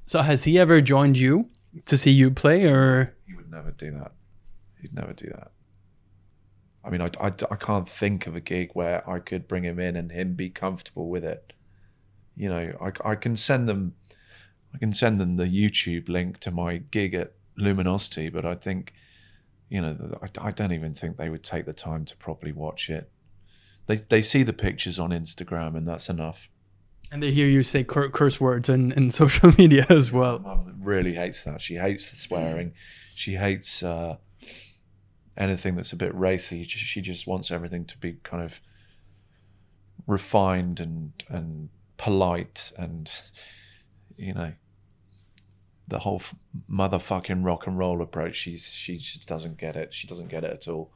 So has he ever joined you to see you play, or? He would never do that. He'd never do that. I mean, I can't think of a gig where I could bring him in and him be comfortable with it. You know, I can send them the YouTube link to my gig at Luminosity, but I think, you know, I don't even think they would take the time to properly watch it. They see the pictures on Instagram, and that's enough. And they hear you say curse words in social media as well. My mum really hates that. She hates the swearing. She hates anything that's a bit racy. She just wants everything to be kind of refined and polite, and, you know, the whole motherfucking rock and roll approach. She just doesn't get it. She doesn't get it at all,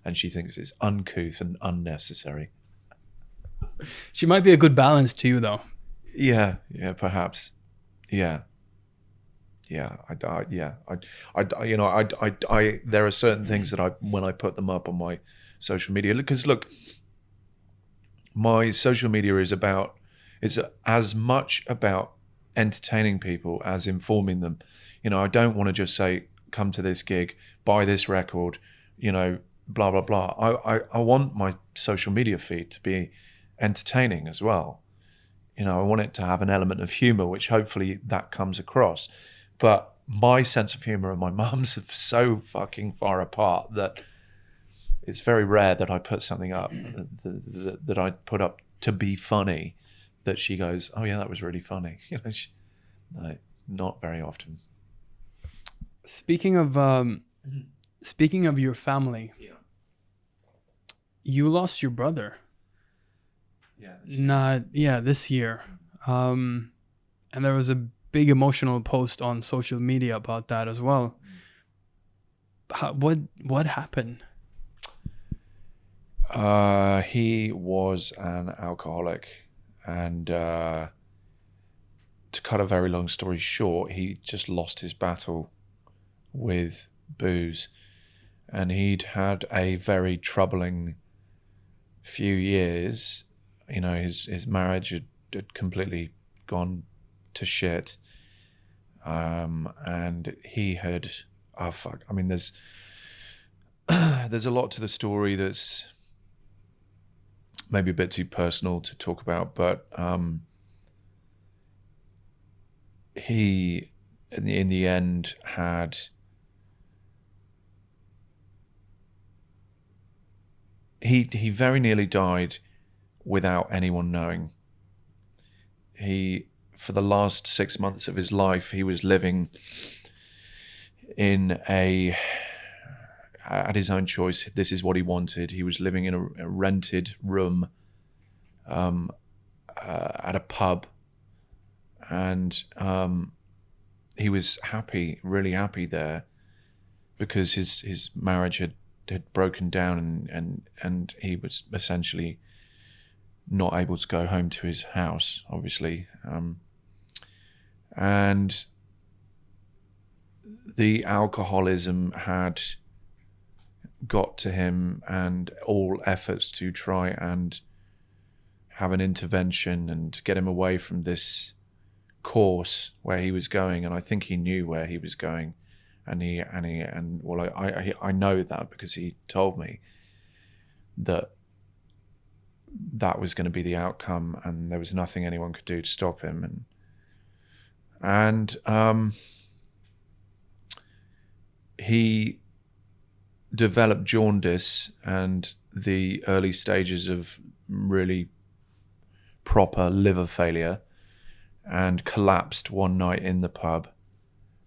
and she thinks it's uncouth and unnecessary. She might be a good balance to you, though. Yeah, perhaps. Yeah. There are certain things that when I put them up on my social media, because look, my social media is as much about entertaining people as informing them. You know, I don't want to just say, come to this gig, buy this record, you know, blah, blah, blah. I want my social media feed to be entertaining as well. You know, I want it to have an element of humor, which hopefully that comes across. But my sense of humor and my mum's are so fucking far apart that it's very rare that I put something up that I put up to be funny that she goes, oh yeah, that was really funny. You know, no, not very often. Speaking of your family, you lost your brother. This year. And there was a big emotional post on social media about that as well. What happened? He was an alcoholic, and to cut a very long story short, he just lost his battle with booze, and he'd had a very troubling few years. You know, his marriage had completely gone to shit, and he had, I mean, there's a lot to the story that's maybe a bit too personal to talk about, but he, in the end, he very nearly died without anyone knowing. For the last 6 months of his life, he was living in a at his own choice, this is what he wanted. He was living in a rented room at a pub, and he was happy, really happy there, because his marriage had broken down, and he was essentially not able to go home to his house, obviously, and the alcoholism had got to him, and all efforts to try and have an intervention and get him away from this course where he was going, and I think he knew where he was going, and well, I know that because he told me that was going to be the outcome, and there was nothing anyone could do to stop him, and he developed jaundice and the early stages of really proper liver failure, and collapsed one night in the pub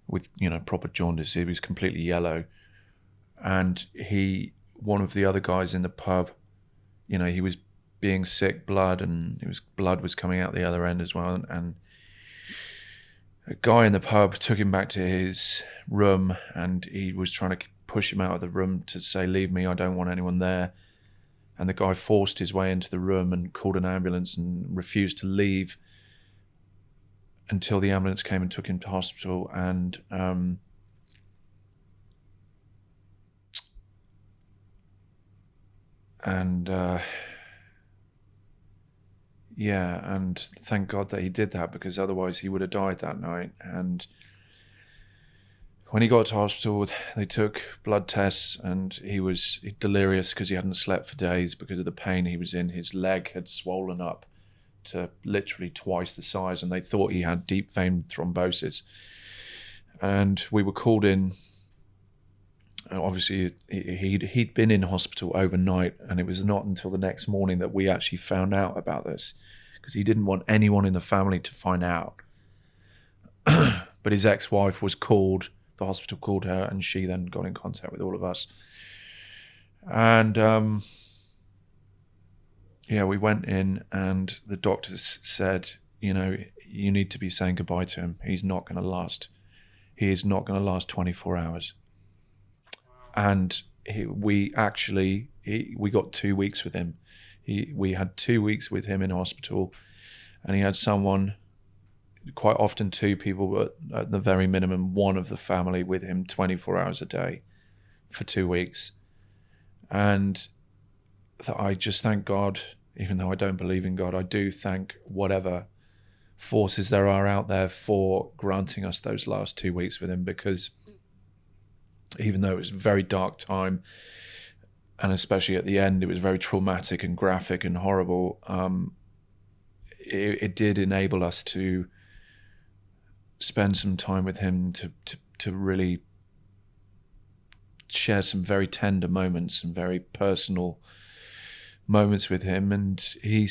with, proper jaundice. He was completely yellow, and one of the other guys in the pub, he was being sick blood, and blood was coming out the other end as well, and a guy in the pub took him back to his room, and he was trying to push him out of the room to say, leave me, I don't want anyone there. And the guy forced his way into the room and called an ambulance and refused to leave until the ambulance came and took him to hospital. And thank God that he did that, because otherwise he would have died that night. And when he got to hospital, they took blood tests, and he was delirious because he hadn't slept for days because of the pain he was in. His leg had swollen up to literally twice the size, and they thought he had deep vein thrombosis. And we were called in. Obviously, he'd been in hospital overnight, and it was not until the next morning that we actually found out about this, because he didn't want anyone in the family to find out. But his ex-wife was called. The hospital called her, and she then got in contact with all of us. And we went in, and the doctors said, you need to be saying goodbye to him. He's not going to last. He is not going to last 24 hours. And we got 2 weeks with him. We had 2 weeks with him in hospital, and he had someone, quite often 2 people, but at the very minimum 1 of the family with him 24 hours a day for 2 weeks. And I just thank God, even though I don't believe in God, I do thank whatever forces there are out there for granting us those last 2 weeks with him, because even though it was a very dark time, and especially at the end, it was very traumatic and graphic and horrible, it did enable us to spend some time with him, to really share some very tender moments and very personal moments with him. And he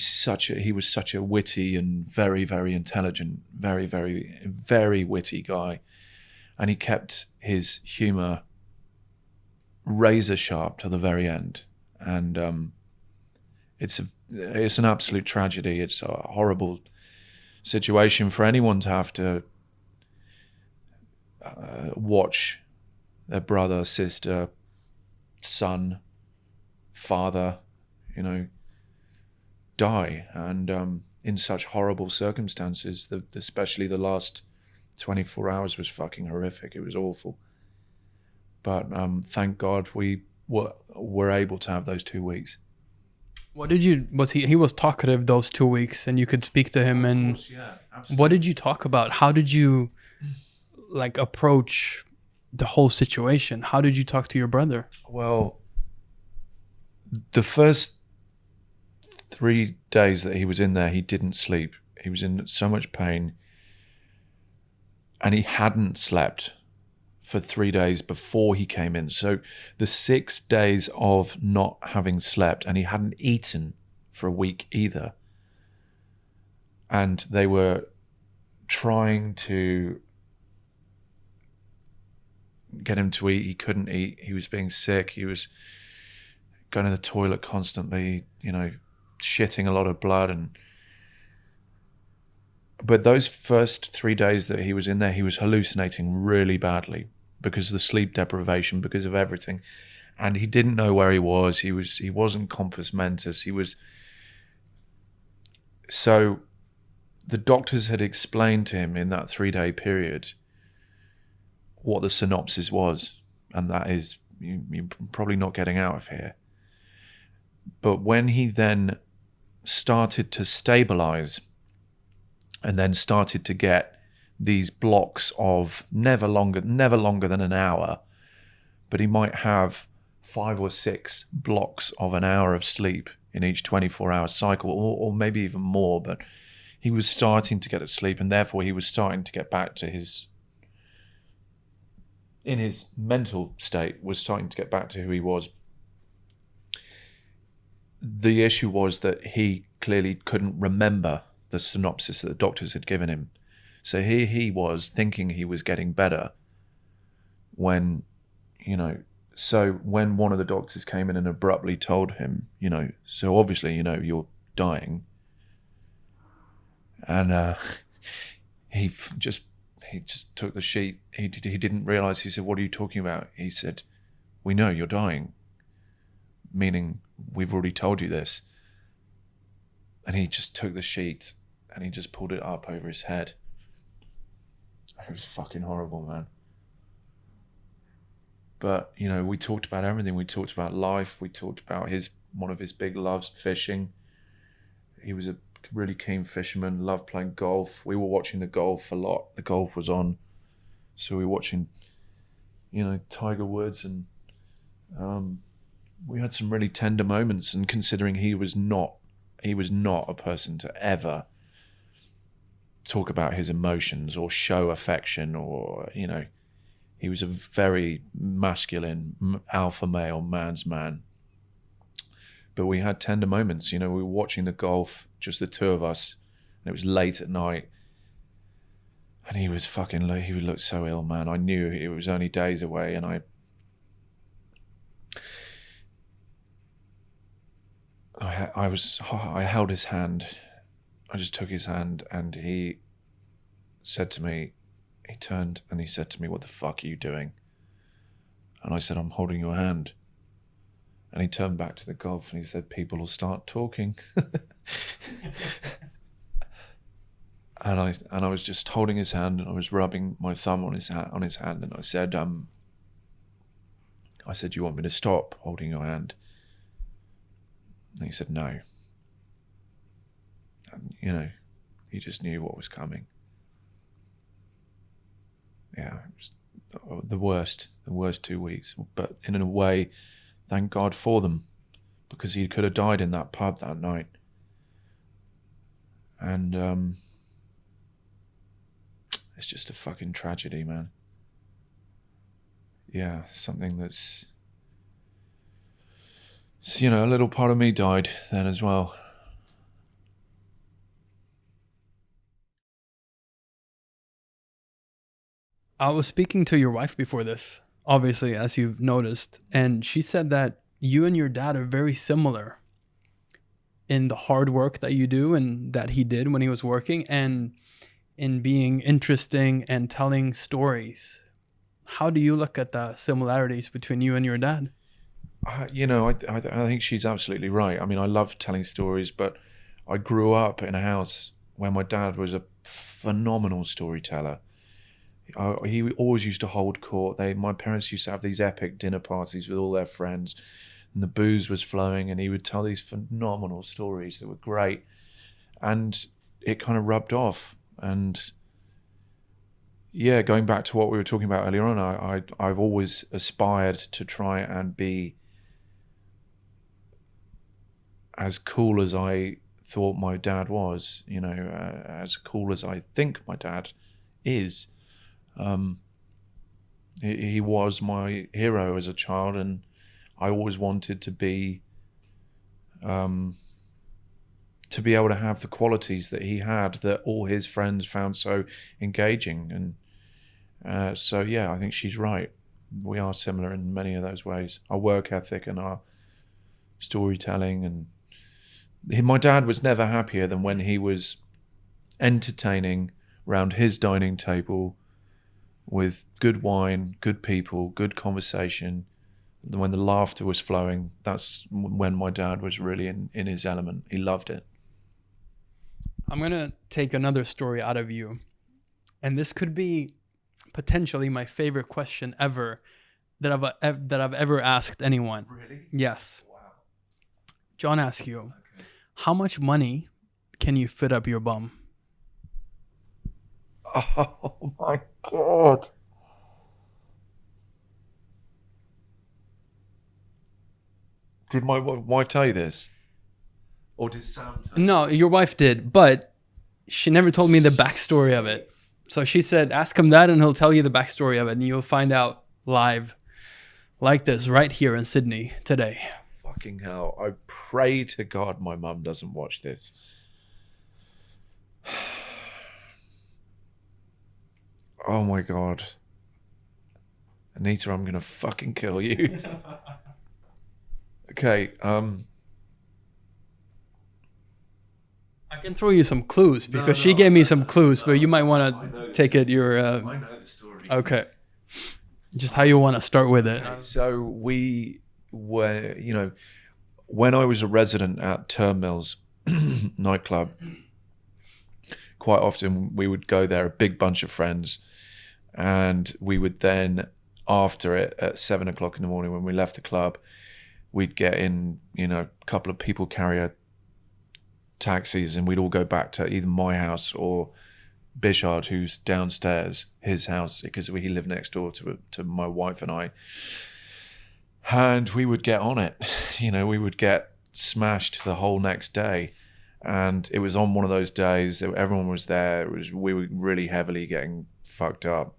was such a witty and very, very intelligent, very, very, very witty guy, and he kept his humor razor sharp to the very end. And it's an absolute tragedy. It's a horrible situation for anyone to have to watch their brother, sister, son, father, die, and in such horrible circumstances. Especially the last 24 hours was fucking horrific. It was awful. But thank God we were able to have those 2 weeks. He was talkative those 2 weeks, and you could speak to him, and Of course, yeah, absolutely. what did you talk about? How did you approach the whole situation? How did you talk to your brother? Well, the first 3 days that he was in there, he didn't sleep. He was in so much pain, and he hadn't slept for 3 days before he came in. So the 6 days of not having slept, and he hadn't eaten for a week either. And they were trying to get him to eat. He couldn't eat. He was being sick. He was going to the toilet constantly, shitting a lot of blood. But those first 3 days that he was in there, he was hallucinating really badly because of the sleep deprivation, because of everything. And he didn't know where he was. He wasn't compos mentis. So the doctors had explained to him in that 3-day period what the synopsis was. And that is, you're probably not getting out of here. But when he then started to stabilize and then started to get these blocks of never longer than an hour, but he might have 5 or 6 blocks of an hour of sleep in each 24-hour cycle, or maybe even more. But he was starting to get asleep, and therefore he was starting to get back to in his mental state, was starting to get back to who he was. The issue was that he clearly couldn't remember the synopsis that the doctors had given him. So here he was thinking he was getting better when, so when one of the doctors came in and abruptly told him, so obviously, you're dying. And he just took the sheet. He didn't realize. He said, "What are you talking about?" He said, "We know you're dying," meaning we've already told you this. And he just took the sheet and he just pulled it up over his head. It was fucking horrible, man. But, we talked about everything. We talked about life. We talked about one of his big loves, fishing. He was a really keen fisherman, loved playing golf. We were watching the golf a lot. The golf was on. So we were watching, Tiger Woods, and we had some really tender moments. And considering he was not a person to ever talk about his emotions or show affection, or, he was a very masculine, alpha male, man's man. But we had tender moments. We were watching the golf, just the two of us, and it was late at night. And he was he looked so ill, man. I knew it was only days away, and I held his hand. I just took his hand, and he said to me, he turned and he said to me, "What the fuck are you doing?" And I said, "I'm holding your hand." And he turned back to the golf and he said, "People will start talking." and I was just holding his hand, and I was rubbing my thumb on his hand, and I said, "You want me to stop holding your hand?" And he said, "No." And, he just knew what was coming. Yeah, it was the worst 2 weeks. But in a way, thank God for them, because he could have died in that pub that night. And it's just a fucking tragedy, man. Yeah, something that's... So, a little part of me died then as well. I was speaking to your wife before this, obviously, as you've noticed, and she said that you and your dad are very similar in the hard work that you do and that he did when he was working, and in being interesting and telling stories. How do you look at the similarities between you and your dad? I think she's absolutely right. I mean, I love telling stories, but I grew up in a house where my dad was a phenomenal storyteller. He always used to hold court. My parents used to have these epic dinner parties with all their friends, and the booze was flowing, and he would tell these phenomenal stories that were great, and it kind of rubbed off. And yeah, going back to what we were talking about earlier on, I've always aspired to try and be as cool as I thought my dad was, as cool as I think my dad is. He was my hero as a child, and I always wanted to be able to have the qualities that he had, that all his friends found so engaging. And so yeah, I think she's right. we are similar in many of those ways. Our work ethic and our storytelling. And my dad was never happier than when he was entertaining around his dining table with good wine, good people, good conversation. When the laughter was flowing, that's when my dad was really in his element. He loved it. I'm going to take another story out of you. And this could be potentially my favorite question ever that I've ever asked anyone. Really? Yes. Wow. John Askew, Okay. how much money can you fit up your bum? Oh my God. Did my wife tell you this? Or did Sam tell you? No, your wife did, but she never told me the backstory of it. So she said, ask him that and he'll tell you the backstory of it, and you'll find out live like this right here in Sydney today. Fucking hell. I pray to God my mum doesn't watch this. Oh my God. Anita, I'm going to fucking kill you. Okay, I can throw you some clues because she gave me some clues, but you might want to take it your... I know the story. Okay. Just how you want to start with it. So we were, when I was a resident at Turnmills nightclub, quite often we would go there, a big bunch of friends, and we would then, after it, at 7 o'clock in the morning when we left the club, we'd get in, a couple of people carrier taxis, and we'd all go back to either my house or Bishard, who's downstairs, his house, because he lived next door to my wife and I. And we would get on it. We would get smashed the whole next day. And it was on one of those days that everyone was there. We were really heavily getting fucked up.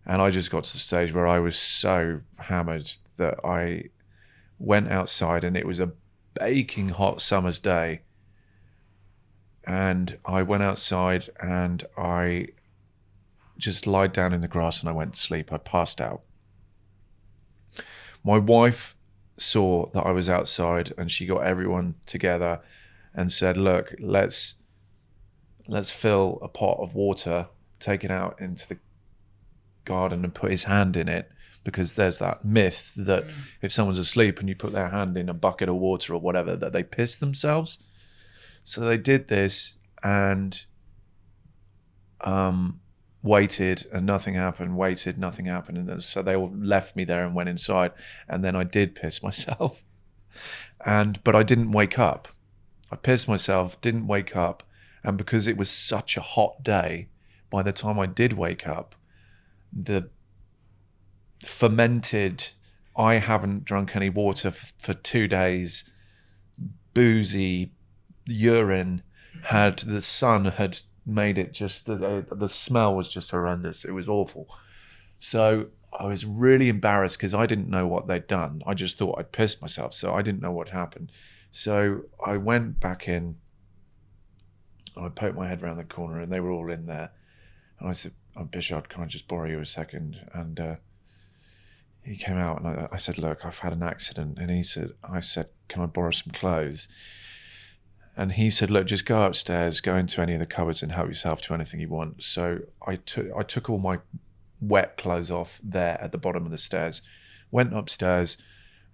And I just got to the stage where I was so hammered that I went outside, and it was a baking hot summer's day. And I went outside and I just lied down in the grass and I went to sleep. I passed out. My wife saw that I was outside, and she got everyone together and said, look, let's fill a pot of water, take it out into the garden and put his hand in it, because there's that myth that if someone's asleep and you put their hand in a bucket of water or whatever, that they piss themselves. So they did this and waited, and nothing happened, waited, nothing happened. And so they all left me there and went inside. And then I did piss myself. But I didn't wake up. I pissed myself, didn't wake up. And because it was such a hot day, by the time I did wake up, the fermented, I haven't drunk any water for 2 days, boozy urine the sun had made it just, the smell was just horrendous. It was awful. So I was really embarrassed because I didn't know what they'd done. I just thought I'd pissed myself, so I didn't know what happened. So I went back in, and I poked my head around the corner, and they were all in there. And I said, Bishard, can I just borrow you a second? And he came out, and I said, look, I've had an accident. And I said, can I borrow some clothes? And he said, look, just go upstairs, go into any of the cupboards and help yourself to anything you want. So I took all my wet clothes off there at the bottom of the stairs, went upstairs,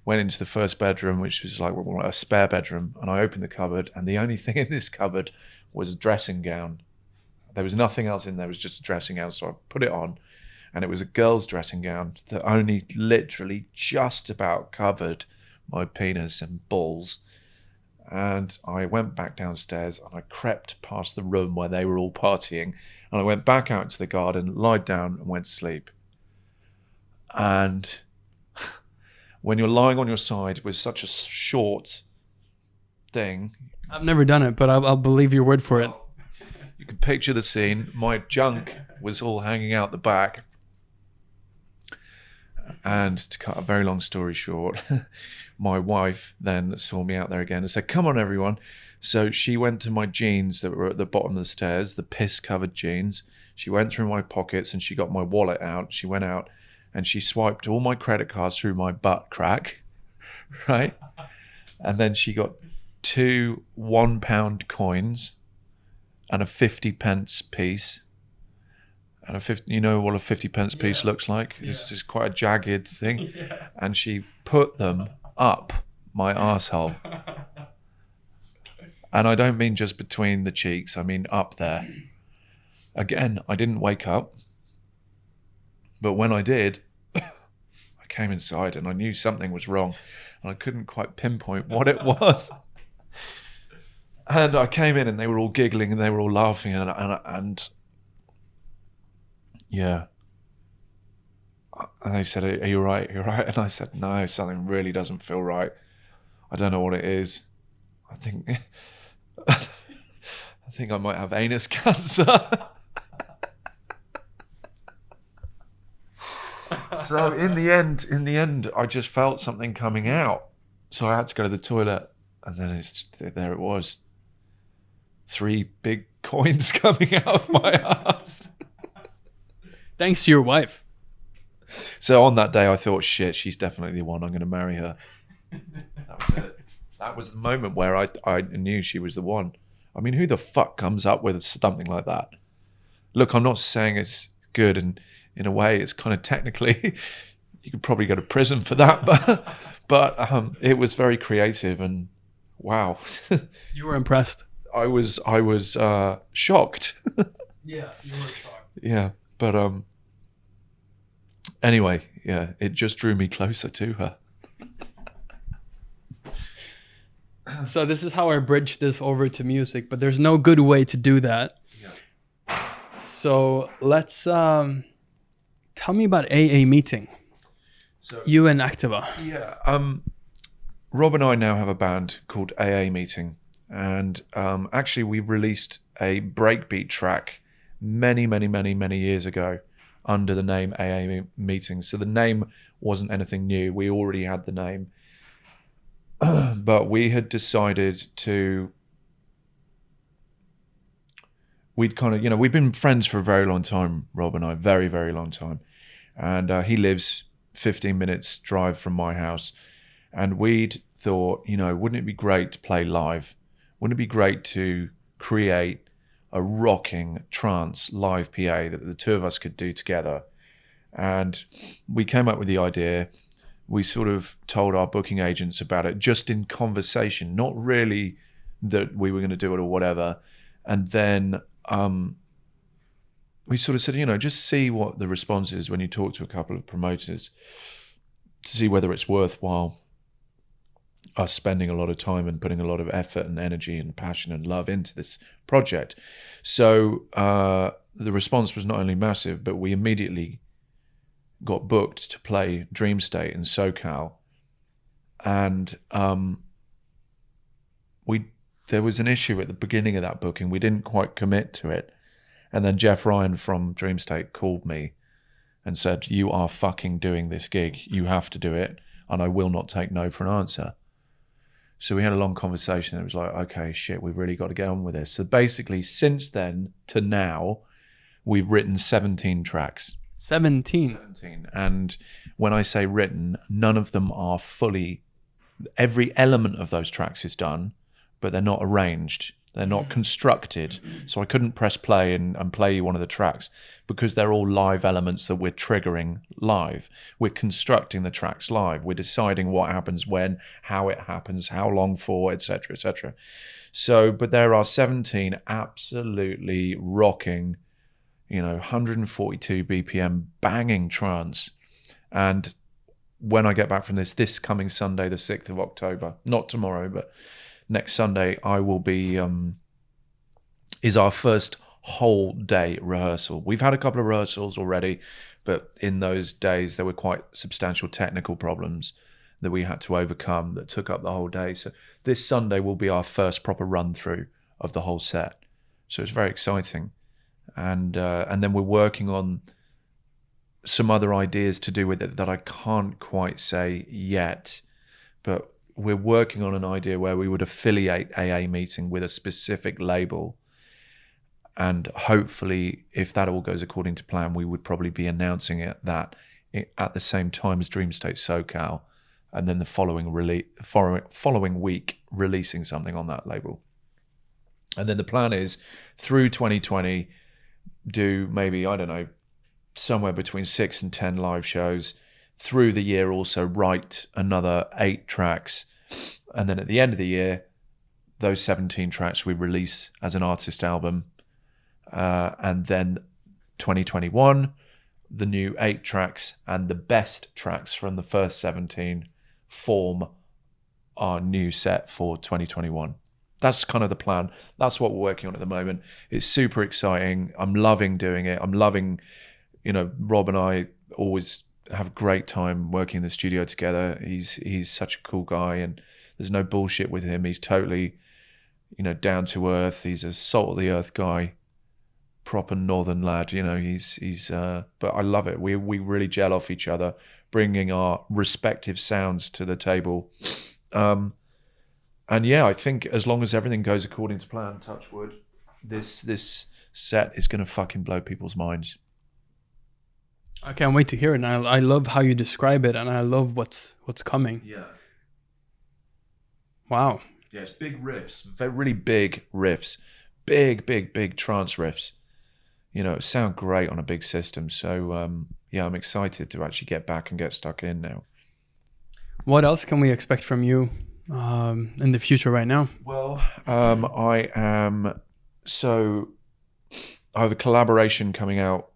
went into the first bedroom, which was like a spare bedroom, and I opened the cupboard, and the only thing in this cupboard was a dressing gown. There was nothing else in there, it was just a dressing gown, so I put it on, and it was a girl's dressing gown that only literally just about covered my penis and balls. And I went back downstairs, and I crept past the room where they were all partying, and I went back out to the garden, lied down, and went to sleep. And when you're lying on your side with such a short thing, I've never done it, but I'll believe your word for it. you can picture the scene. My junk was all hanging out the back. And to cut a very long story short, my wife then saw me out there again and said, come on, everyone. So she went to my jeans that were at the bottom of the stairs, the piss-covered jeans. She went through my pockets and she got my wallet out. She went out and she swiped all my credit cards through my butt crack, right? And then she got 2 £1 coins and a 50p piece. And you know what a 50p piece looks like? It's just quite a jagged thing. And she put them up my arsehole. And I don't mean just between the cheeks, I mean up there. Again, I didn't wake up. But when I did, I came inside and I knew something was wrong. And I couldn't quite pinpoint what it was. And I came in and they were all giggling and they were all laughing. And yeah. And they said, are you right? Are you right? And I said, no, something really doesn't feel right. I don't know what it is. I think I might have anus cancer. So in the end, I just felt something coming out. So I had to go to the toilet, and then there it was. 3 big coins coming out of my ass. Thanks to your wife. So on that day, I thought, shit, she's definitely the one. I'm going to marry her. That was it. That was the moment where I knew she was the one. I mean, who the fuck comes up with something like that? Look, I'm not saying it's good, and in a way, it's kind of technically, you could probably go to prison for that, but it was very creative, and wow. You were impressed. I was shocked. Yeah, you were shocked. Yeah, but anyway, yeah, it just drew me closer to her. So this is how I bridge this over to music, but there's no good way to do that. Yeah. So let's tell me about AA meeting. So you and Activa. Yeah. Rob and I now have a band called AA Meeting, and actually we released a breakbeat track many years ago under the name AA Meeting. So the name wasn't anything new. We already had the name. But we had decided we'd kind of, we've been friends for a very long time, Rob and I, very, very long time. And he lives 15 minutes drive from my house. And we'd thought, wouldn't it be great to play live? Wouldn't it be great to create a rocking trance live PA that the two of us could do together? And we came up with the idea. We sort of told our booking agents about it just in conversation, not really that we were going to do it or whatever. And then we sort of said, just see what the response is when you talk to a couple of promoters to see whether it's worthwhile us spending a lot of time and putting a lot of effort and energy and passion and love into this project. So the response was not only massive, but we immediately got booked to play Dream State in SoCal, and there was an issue at the beginning of that booking. We didn't quite commit to it, and then Jeff Ryan from Dream State called me and said, "You are fucking doing this gig. You have to do it, and I will not take no for an answer." So we had a long conversation. It was like, okay, shit, we've really got to get on with this. So basically, since then to now, we've written 17 tracks. 17. And when I say written, none of them are fully, every element of those tracks is done, but they're not arranged. They're not constructed. So I couldn't press play and play you one of the tracks because they're all live elements that we're triggering live. We're constructing the tracks live. We're deciding what happens when, how it happens, how long for, etc., etc. So, but there are 17 absolutely rocking, 142 BPM banging trance. And when I get back from this coming Sunday, the 6th of October, not tomorrow, but next Sunday, I will be, is our first whole day rehearsal. We've had a couple of rehearsals already, but in those days, there were quite substantial technical problems that we had to overcome that took up the whole day. So this Sunday will be our first proper run through of the whole set. So it's very exciting. And then we're working on some other ideas to do with it that I can't quite say yet, but we're working on an idea where we would affiliate AA Meeting with a specific label, and hopefully, if that all goes according to plan, we would probably be announcing that at the same time as Dream State SoCal, and then the following week releasing something on that label. And then the plan is through 2020, do maybe, I don't know, somewhere between 6 and 10 live shows. Through the year also write another 8 tracks. And then at the end of the year, those 17 tracks we release as an artist album. And then 2021, the new 8 tracks and the best tracks from the first 17 form our new set for 2021. That's kind of the plan. That's what we're working on at the moment. It's super exciting. I'm loving doing it. I'm loving, Rob and I always have a great time working in the studio together. He's such a cool guy, and there's no bullshit with him. He's totally, down to earth. He's a salt of the earth guy, proper northern lad. But I love it. We really gel off each other, bringing our respective sounds to the table. And yeah, I think as long as everything goes according to plan, touch wood, this set is going to fucking blow people's minds. I can't wait to hear it. And I love how you describe it, and I love what's coming. Yeah. Wow. Yeah, it's big riffs, really big riffs, big trance riffs. It sound great on a big system. So yeah, I'm excited to actually get back and get stuck in now. What else can we expect from you in the future right now? Well, I have a collaboration coming out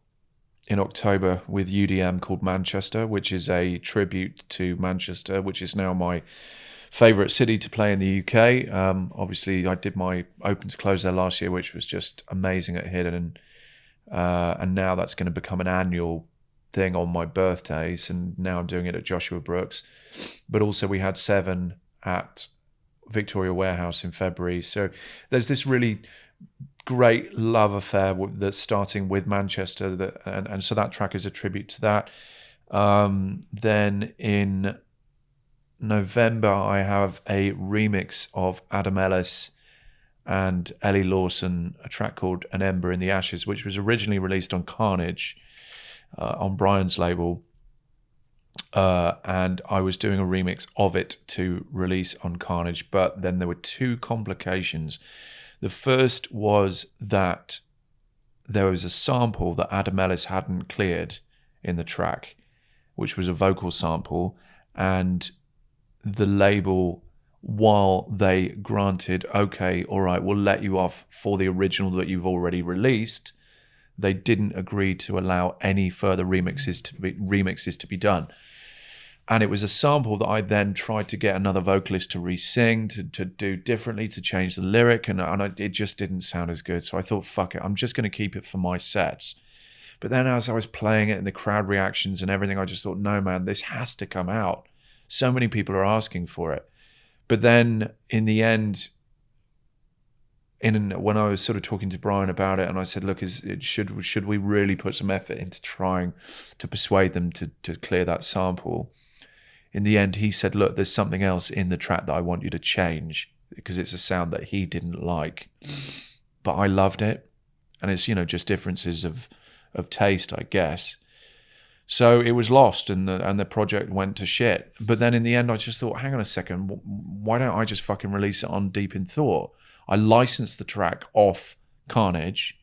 in October with UDM called Manchester, which is a tribute to Manchester, which is now my favourite city to play in the UK. Obviously, I did my open to close there last year, which was just amazing at Hidden, and now that's going to become an annual thing on my birthdays, and now I'm doing it at Joshua Brooks. But also we had 7 at Victoria Warehouse in February. So there's this really great love affair that's starting with Manchester, and so that track is a tribute to that. Then in November I have a remix of Adam Ellis and Ellie Lawson, a track called An Ember in the Ashes, which was originally released on Carnage, on Brian's label, and I was doing a remix of it to release on Carnage, but then there were 2 complications. The first was that there was a sample that Adam Ellis hadn't cleared in the track, which was a vocal sample, and the label, while they granted, okay, all right, we'll let you off for the original that you've already released, they didn't agree to allow any further remixes to be done. And it was a sample that I then tried to get another vocalist to re-sing, to do differently, to change the lyric, and it just didn't sound as good. So I thought, fuck it, I'm just going to keep it for my sets. But then as I was playing it and the crowd reactions and everything, I just thought, no, man, this has to come out. So many people are asking for it. But then in the end, when I was sort of talking to Brian about it, and I said, look, should we really put some effort into trying to persuade them to clear that sample? In the end, he said, look, there's something else in the track that I want you to change, because it's a sound that he didn't like. But I loved it. And it's, just differences of taste, I guess. So it was lost, and the project went to shit. But then in the end, I just thought, hang on a second, why don't I just fucking release it on Deep in Thought? I licensed the track off Carnage,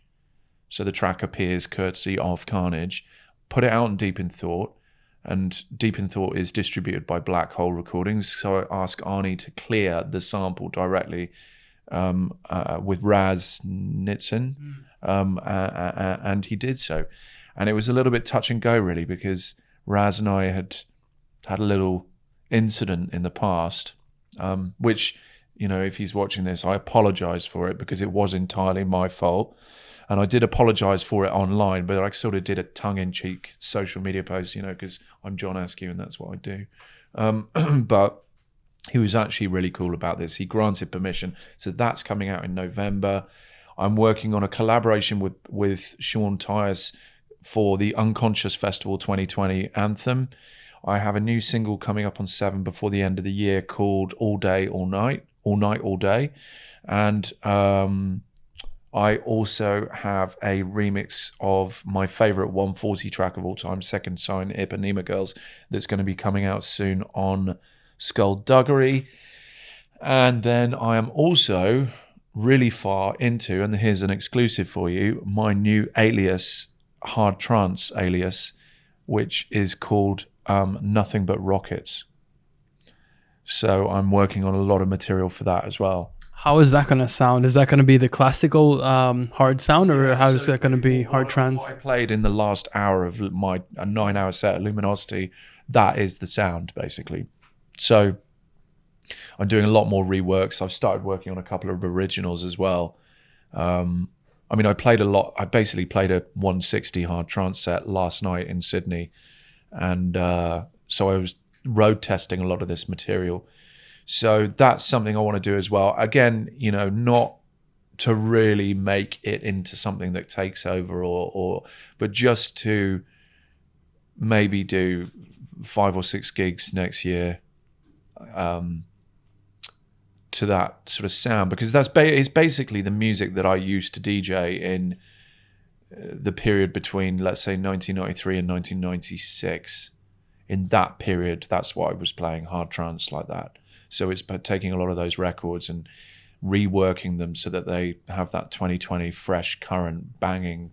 so the track appears courtesy of Carnage, put it out on Deep in Thought, and Deep in Thought is distributed by Black Hole Recordings, so I asked Arnie to clear the sample directly with Raz Nitzan, and he did so. And it was a little bit touch and go, really, because Raz and I had a little incident in the past, which, if he's watching this, I apologize for it, because it was entirely my fault. And I did apologize for it online, but I sort of did a tongue-in-cheek social media post, because I'm John Askew and that's what I do. But he was actually really cool about this. He granted permission. So that's coming out in November. I'm working on a collaboration with Sean Tyas for the Unconscious Festival 2020 anthem. I have a new single coming up on 7 before the end of the year called All Day, All Night, All Night, All Day. And I also have a remix of my favorite 140 track of all time, Second Sign, Ipanema Girls, that's going to be coming out soon on Skullduggery. And then I am also really far into, and here's an exclusive for you, my new alias, hard trance alias, which is called Nothing But Rockets. So I'm working on a lot of material for that as well. How is that going to sound? Is that going to be the classical hard sound, or how is that going to be hard trance? What I played in the last hour of my 9-hour set at Luminosity, that is the sound, basically. So I'm doing a lot more reworks. I've started working on a couple of originals as well. I mean, I played a lot. I basically played a 160 hard trance set last night in Sydney. And so I was road testing a lot of this material. So that's something I want to do as well. Again, you know, not to really make it into something that takes over but just to maybe do 5 or 6 gigs next year to that sort of sound, because it's basically the music that I used to DJ in the period between, let's say, 1993 and 1996. In that period, that's what I was playing, hard trance like that. So it's taking a lot of those records and reworking them so that they have that 2020 fresh, current, banging,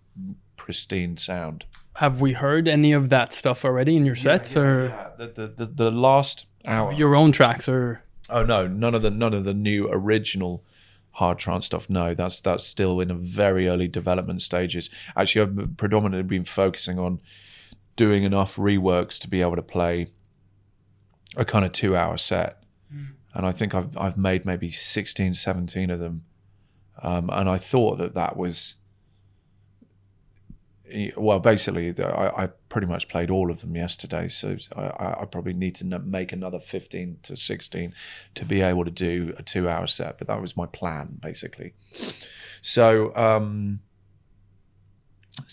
pristine sound. Have we heard any of that stuff already in your sets, or the last hour? your own tracks, or? Oh no, none of the new original hard trance stuff. No, that's still in a very early development stages. Actually, I've predominantly been focusing on doing enough reworks to be able to play a kind of 2-hour set. And I think I've made maybe 16, 17 of them. And I thought that was, well, basically, I pretty much played all of them yesterday. So I probably need to make another 15 to 16 to be able to do a 2-hour set. But that was my plan, basically. So,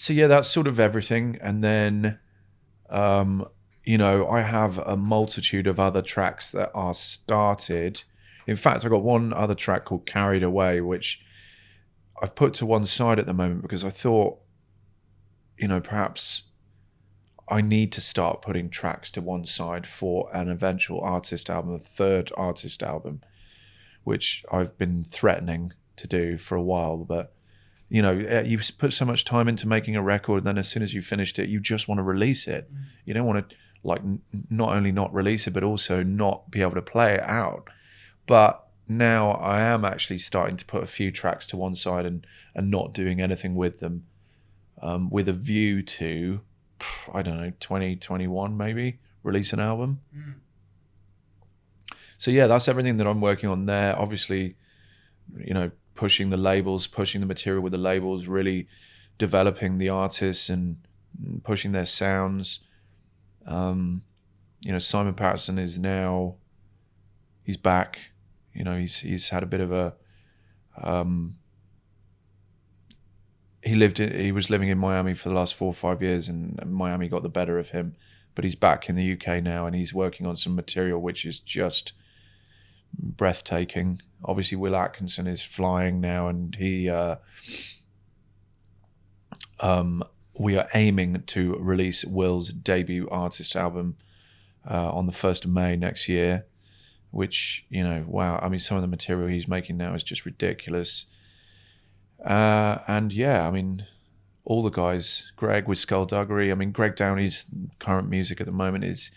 yeah, that's sort of everything. And then, you know, I have a multitude of other tracks that are started. In fact, I've got one other track called Carried Away, which I've put to one side at the moment because I thought, you know, perhaps I need to start putting tracks to one side for an eventual artist album, a third artist album, which I've been threatening to do for a while. But, you know, you put so much time into making a record, then as soon as you finished it, you just want to release it. You don't want to, like, not only not release it, but also not be able to play it out. But now I am actually starting to put a few tracks to one side and not doing anything with them, with a view to, I don't know, 2021 maybe, release an album. So yeah, that's everything that I'm working on there. Obviously, you know, pushing the labels, pushing the material with the labels, really developing the artists and pushing their sounds. You know, Simon Patterson is now, he's back. You know, he's had a bit of a, he was living in Miami for the last 4 or 5 years, and Miami got the better of him. But he's back in the UK now, and he's working on some material which is just breathtaking. Obviously, Will Atkinson is flying now, and he, we are aiming to release Will's debut artist album on the 1st of May next year, which, you know, wow. I mean, some of the material he's making now is just ridiculous. And yeah, I mean, all the guys, Greg with Skullduggery. I mean, Greg Downey's current music at the moment is,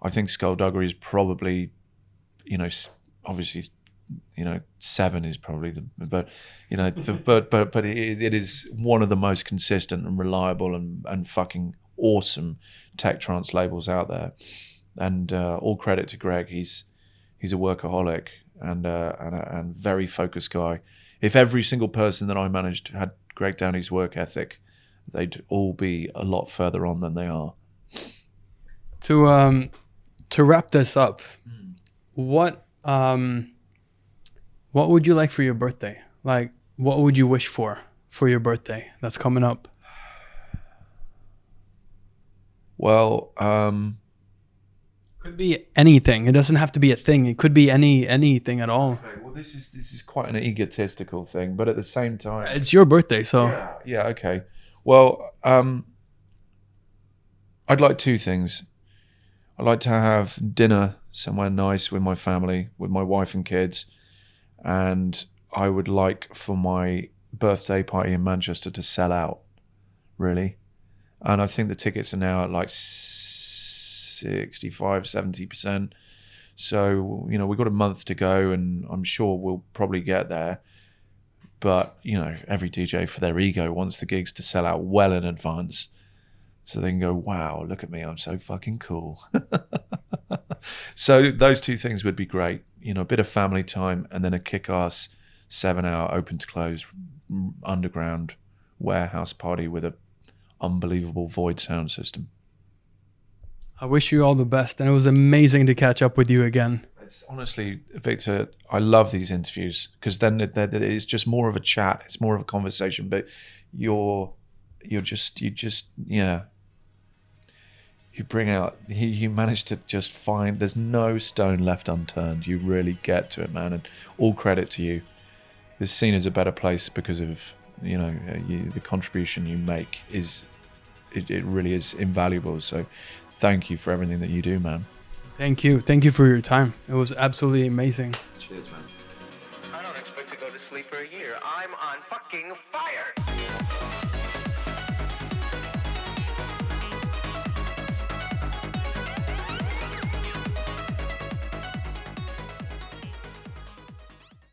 I think Skullduggery is probably, you know, obviously, you know, 7 is probably but you know, but it is one of the most consistent and reliable and fucking awesome tech trance labels out there. And all credit to Greg. He's a workaholic and very focused guy. If every single person that I managed had Greg Downey's work ethic, they'd all be a lot further on than they are. To wrap this up, what would you like for your birthday? Like, what would you wish for your birthday that's coming up? Well, Could be anything. It doesn't have to be a thing. It could be anything at all. Okay, well, this is quite an egotistical thing, but at the same time, It's your birthday, so yeah, okay. Well, I'd like two things. I'd like to have dinner somewhere nice with my family, with my wife and kids, and I would like for my birthday party in Manchester to sell out, really. And I think the tickets are now at like 65, 70%. So, you know, we've got a month to go, and I'm sure we'll probably get there. But, you know, every DJ for their ego wants the gigs to sell out well in advance, so they can go, wow, look at me, I'm so fucking cool. So those two things would be great. You know, a bit of family time and then a kick-ass 7-hour open to close underground warehouse party with a unbelievable void sound system. I wish you all the best, and it was amazing to catch up with you again. It's honestly, Victor, I love these interviews because then it's just more of a chat. It's more of a conversation, but you bring out, you manage to just find, there's no stone left unturned. You really get to it, man, and all credit to you. This scene is a better place because of, you know, the contribution you make it really is invaluable. So thank you for everything that you do, man. Thank you for your time. It was absolutely amazing. Cheers, man. I don't expect to go to sleep for a year. I'm on fucking fire.